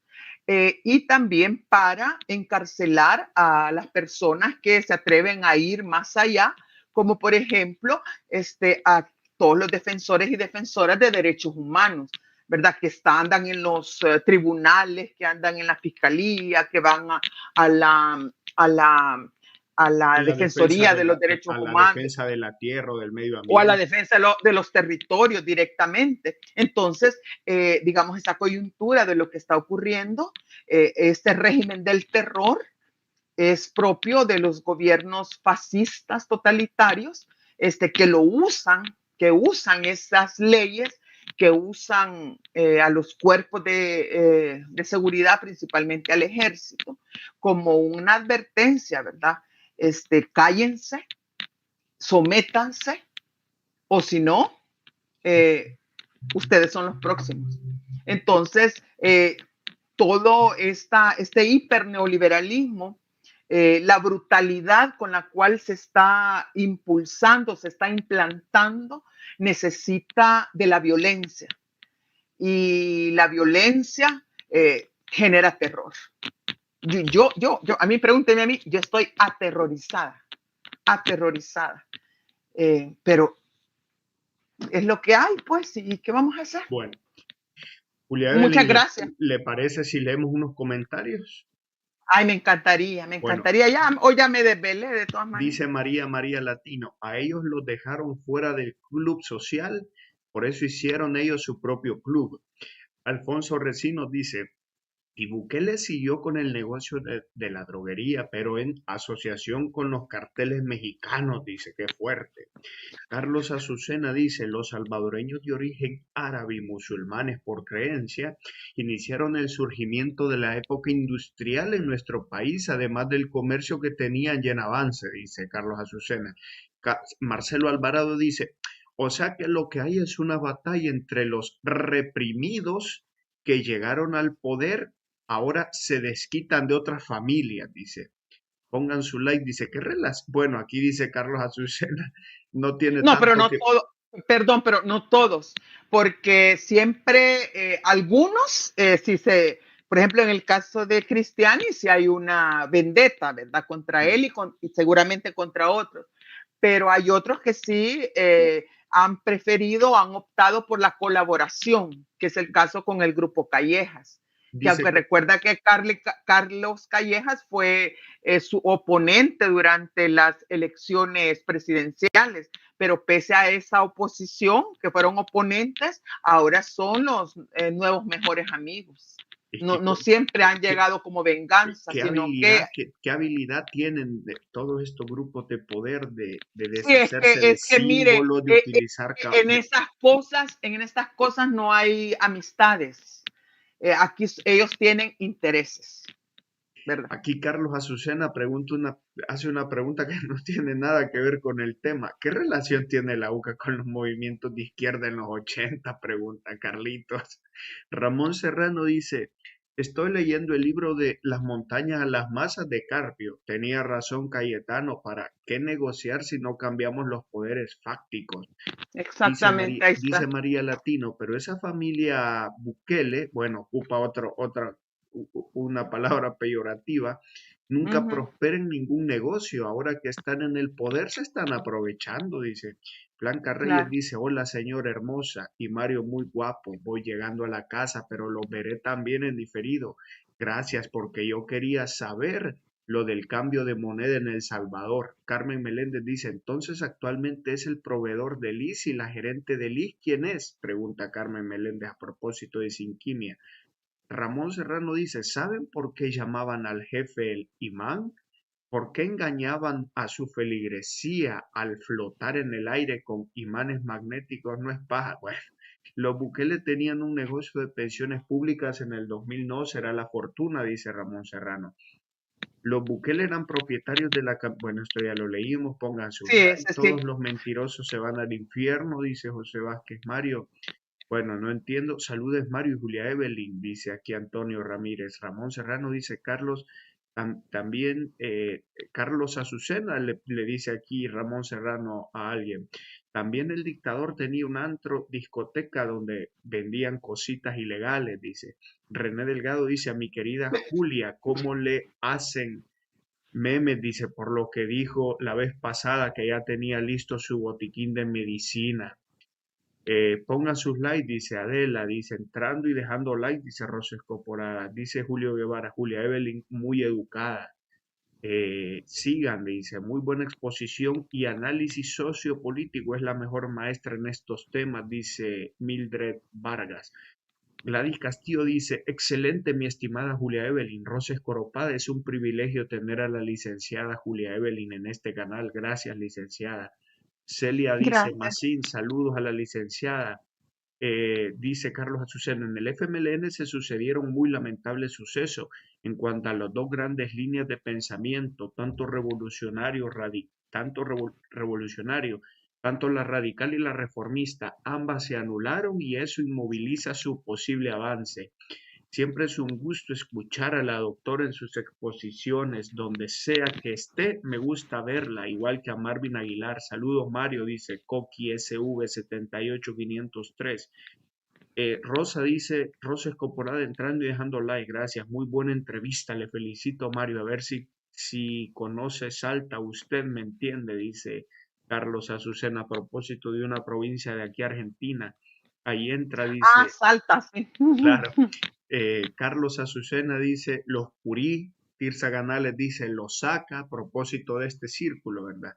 y también para encarcelar a las personas que se atreven a ir más allá, como por ejemplo a todos los defensores y defensoras de derechos humanos, ¿verdad? Que andan en los tribunales, que andan en la fiscalía, que van a la a la la defensa Defensoría de los Derechos a la Humanos defensa de la tierra o del medio o a la ambiente. defensa de los territorios directamente. Entonces, digamos, esa coyuntura de lo que está ocurriendo, este régimen del terror es propio de los gobiernos fascistas totalitarios, que usan esas leyes, que usan a los cuerpos de seguridad, principalmente al ejército, como una advertencia, ¿verdad? Cállense, sométanse, o si no, ustedes son los próximos. Entonces, todo este hiperneoliberalismo, la brutalidad con la cual se está impulsando, se está implantando, necesita de la violencia. Y la violencia genera terror. A mí, pregúnteme a mí, yo estoy aterrorizada, aterrorizada. Pero es lo que hay, pues, ¿y qué vamos a hacer? Bueno, Julia Muchas Evelyn, gracias. ¿le parece si leemos unos comentarios? Ay, me Bueno, encantaría ya, hoy ya me desvelé de todas maneras. dice María Latino, a ellos los dejaron fuera del club social, por eso hicieron ellos su propio club. Alfonso Recinos dice, y Bukele siguió con el negocio de la droguería, pero en asociación con los carteles mexicanos, dice, qué fuerte. Carlos Azucena dice, los salvadoreños de origen árabe y musulmanes por creencia iniciaron el surgimiento de la época industrial en nuestro país, además del comercio que tenían ya en avance, dice Carlos Azucena. Marcelo Alvarado dice, o sea que lo que hay es una batalla entre los reprimidos que llegaron al poder, ahora se desquitan de otras familias, dice. Pongan su like, dice, ¿qué relación? Bueno, aquí dice Carlos Azucena, no tiene No, pero tanto no que... todo, perdón, pero no todos, porque siempre algunos, por ejemplo, en el caso de Cristiani, si hay una vendetta, ¿verdad? Contra él y seguramente contra otros, pero hay otros que sí han preferido, han optado por la colaboración, que es el caso con el grupo Callejas, que Dice, aunque recuerda que Carlos Callejas fue su oponente durante las elecciones presidenciales, pero pese a esa oposición, que fueron oponentes, ahora son los nuevos mejores amigos. es No, que, no siempre han qué, llegado como venganza, sino que qué habilidad tienen de todos estos grupos de poder de sí, deshacerse de mire, símbolos, de utilizar... en estas cosas no hay amistades. Aquí ellos tienen intereses, ¿verdad? Aquí Carlos Azucena hace una pregunta que no tiene nada que ver con el tema. ¿Qué relación tiene la UCA con los movimientos de izquierda en los 80? Pregunta Carlitos. Ramón Serrano dice, estoy leyendo el libro de Las montañas a las masas de Carpio. Tenía razón Cayetano, ¿para qué negociar si no cambiamos los poderes fácticos? Exactamente, ahí Dice está. María Latino, pero esa familia Bukele, bueno, ocupa una palabra peyorativa, nunca Ujú, prospera en ningún negocio. Ahora que están en el poder se están aprovechando, dice. Blanca Reyes claro. dice, hola señora hermosa y Mario muy guapo, voy llegando a la casa, pero lo veré también en diferido. Gracias porque yo quería saber lo del cambio de moneda en El Salvador. Carmen Meléndez dice, entonces actualmente es el proveedor del IS y la gerente del IS, ¿quién es? Pregunta Carmen Meléndez a propósito de Sinquimia. Ramón Serrano dice, ¿saben por qué llamaban al jefe el imán? ¿Por qué engañaban a su feligresía al flotar en el aire con imanes magnéticos? No es paja. Bueno, los Bukele tenían un negocio de pensiones públicas en el 2000, no será la fortuna, dice Ramón Serrano. Los Bukele eran propietarios de la... Bueno, esto ya lo leímos, pongan sus Sí, likes. ese sí. Todos los mentirosos se van al infierno, dice José Vázquez Mario. Bueno, no entiendo. Saludes Mario y Julia Evelyn, dice aquí Antonio Ramírez. Ramón Serrano dice Carlos, también Carlos Azucena le dice aquí Ramón Serrano a alguien. También el dictador tenía un antro, discoteca donde vendían cositas ilegales, dice. René Delgado dice a mi querida Julia, ¿cómo le hacen memes? Dice, por lo que dijo la vez pasada que ya tenía listo su botiquín de medicina. Pongan sus likes, dice Adela, dice entrando y dejando like, dice Rosa Escoporada, dice Julio Guevara, Julia Evelyn, muy educada. Sigan, dice, muy buena exposición y análisis sociopolítico es la mejor maestra en estos temas, dice Mildred Vargas. Gladys Castillo dice, excelente mi estimada Julia Evelyn. Rosa Escoropade, es un privilegio tener a la licenciada Julia Evelyn en este canal. Gracias, licenciada. Celia dice, Gracias. Macín, saludos a la licenciada. Dice Carlos Azucena, en el FMLN se sucedieron muy lamentables sucesos en cuanto a las dos grandes líneas de pensamiento, revolucionario, tanto la radical y la reformista, ambas se anularon y eso inmoviliza su posible avance. Siempre es un gusto escuchar a la doctora en sus exposiciones, donde sea que esté, me gusta verla, igual que a Marvin Aguilar. Saludos, Mario, dice Coqui SV 78503. Rosa dice, Rosa Escoporada entrando y dejando like, gracias, muy buena entrevista, le felicito, Mario, a ver si conoce Salta, usted me entiende, dice Carlos Azucena, a propósito de una provincia de aquí, Argentina. Ahí entra, Ah, dice, Salta, sí. claro. Carlos Azucena dice, los Purí, Tirsa Ganales dice, los saca, a propósito de este círculo, ¿verdad?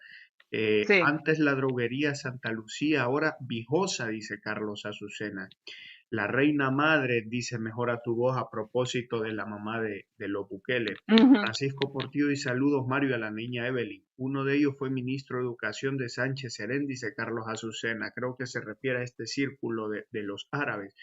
Sí. Antes la droguería Santa Lucía, ahora Vijosa, dice Carlos Azucena. La reina madre dice, mejora tu voz, a propósito de la mamá de los Bukele. Ujú. Francisco Portillo y saludos, Mario, a la niña Evelyn. Uno de ellos fue ministro de Educación de Sánchez Serén, dice Carlos Azucena. Creo que se refiere a este círculo de los árabes.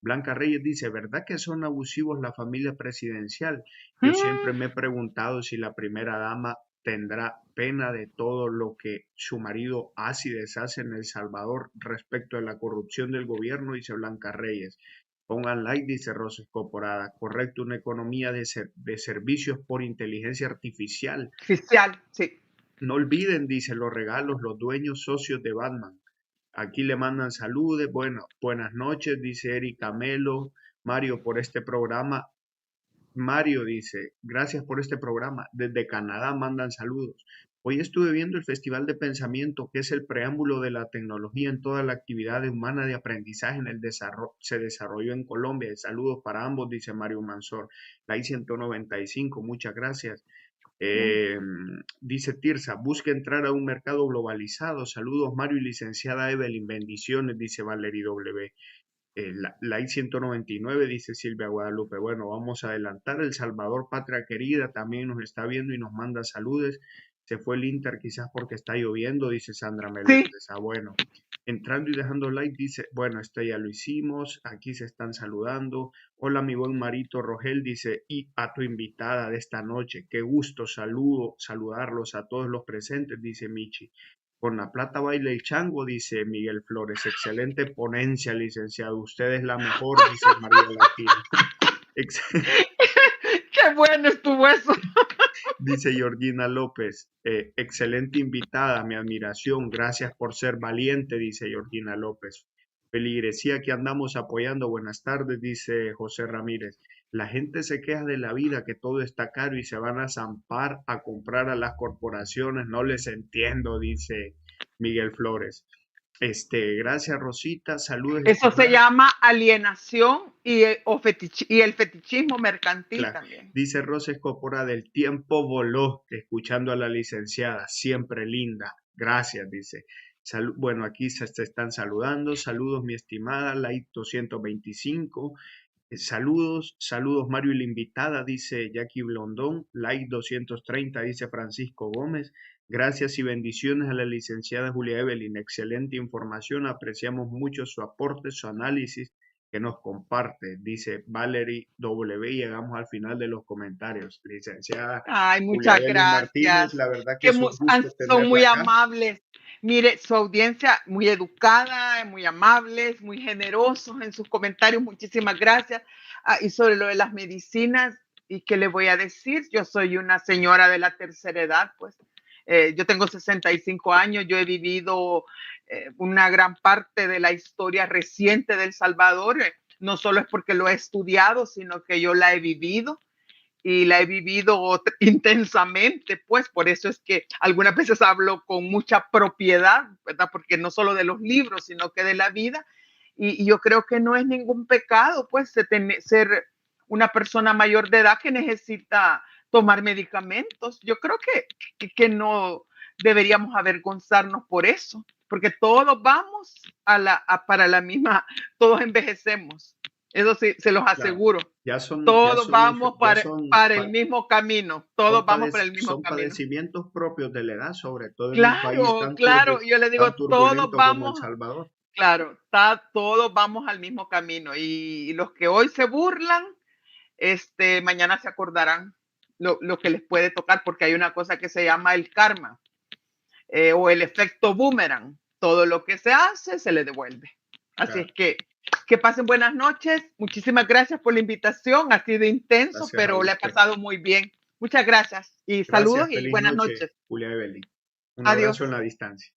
Blanca Reyes dice, ¿verdad que son abusivos la familia presidencial? Yo siempre me he preguntado si la primera dama tendrá pena de todo lo que su marido hace y deshace en El Salvador respecto de la corrupción del gobierno, dice Blanca Reyes. Pongan like, dice Rosa Escoporada. Correcto, una economía de servicios por inteligencia artificial. Oficial, sí. No olviden, dice, los regalos, los dueños socios de Batman. Aquí le mandan saludos. Bueno, buenas noches, dice Erika Melo. Mario, por este programa. Mario dice, gracias por este programa. Desde Canadá mandan saludos. Hoy estuve viendo el Festival de Pensamiento, que es el preámbulo de la tecnología en toda la actividad humana de aprendizaje en el desarrollo, se desarrolló en Colombia. Saludos para ambos, dice Mario Mansor. La I-195, muchas gracias. Eh, Dice Tirsa, busca entrar a un mercado globalizado. Saludos, Mario y licenciada Evelyn. Bendiciones, dice Valerie W. La I-199, dice Silvia Guadalupe. Bueno, vamos a adelantar. El Salvador, patria querida, también nos está viendo y nos manda saludos. Se fue el Inter quizás porque está lloviendo, dice Sandra Sí. Meléndez. Ah, bueno. Entrando y dejando like, dice, bueno, esto ya lo hicimos. Aquí se están saludando. Hola, mi buen Marito Rogel, dice, y a tu invitada de esta noche. Qué gusto, saludarlos a todos los presentes, dice Michi. Con la plata baila el chango, dice Miguel Flores. Excelente ponencia, licenciado. Usted es la mejor, dice María Latina. Qué bueno estuvo eso. Dice Georgina López. Excelente invitada, mi admiración. Gracias por ser valiente, dice Georgina López. Feligresía que andamos apoyando. Buenas tardes, dice José Ramírez. La gente se queja de la vida, que todo está caro y se van a zampar a comprar a las corporaciones. No les entiendo, dice Miguel Flores. Gracias, Rosita. Saludos. Eso se llama alienación y el fetichismo mercantil Claro. también. Dice Rosa Escopora, del tiempo voló, escuchando a la licenciada, siempre linda. Gracias, dice. Bueno, aquí se están saludando. Saludos, mi estimada, Light 225. Saludos, Mario y la invitada, dice Jackie Blondón. Light 230, dice Francisco Gómez. Gracias y bendiciones a la licenciada Julia Evelyn. Excelente información. Apreciamos mucho su aporte, su análisis que nos comparte, dice Valerie W. Y llegamos al final de los comentarios. Licenciada Ay, Julia muchas Evelyn Martínez, gracias. la verdad que es un gusto Son tenerla muy acá. amables. Mire, su audiencia muy educada, muy amables, muy generosos en sus comentarios. Muchísimas gracias. Y sobre lo de las medicinas, ¿y qué le voy a decir? Yo soy una señora de la tercera edad, pues. Yo tengo 65 años, yo he vivido una gran parte de la historia reciente de El Salvador. No solo es porque lo he estudiado, sino que yo la he vivido y la he vivido intensamente, pues por eso es que algunas veces hablo con mucha propiedad, ¿verdad? Porque no solo de los libros, sino que de la vida. Y yo creo que no es ningún pecado, pues, ser una persona mayor de edad que necesita tomar medicamentos. Yo creo que no deberíamos avergonzarnos por eso, porque todos vamos para la misma, todos envejecemos. Eso sí, se los Claro, aseguro. ya son, ya Todos son, vamos ya para el mismo camino. Todos vamos para el mismo son camino. padecimientos propios de la edad, sobre todo en un país Claro, claro. Yo le digo, tan todos turbulento como El vamos, Salvador. claro, todos vamos al mismo camino. Y los que hoy se burlan, mañana se acordarán lo que les puede tocar, porque hay una cosa que se llama el karma, o el efecto boomerang. Todo lo que se hace se le devuelve. Así Claro, es que pasen buenas noches. Muchísimas gracias por la invitación. Ha sido intenso, gracias a pero le he usted. pasado muy bien. Muchas gracias y saludos Gracias, y feliz buenas noche, noches. Julia Evelyn. Un Adiós. abrazo en la distancia.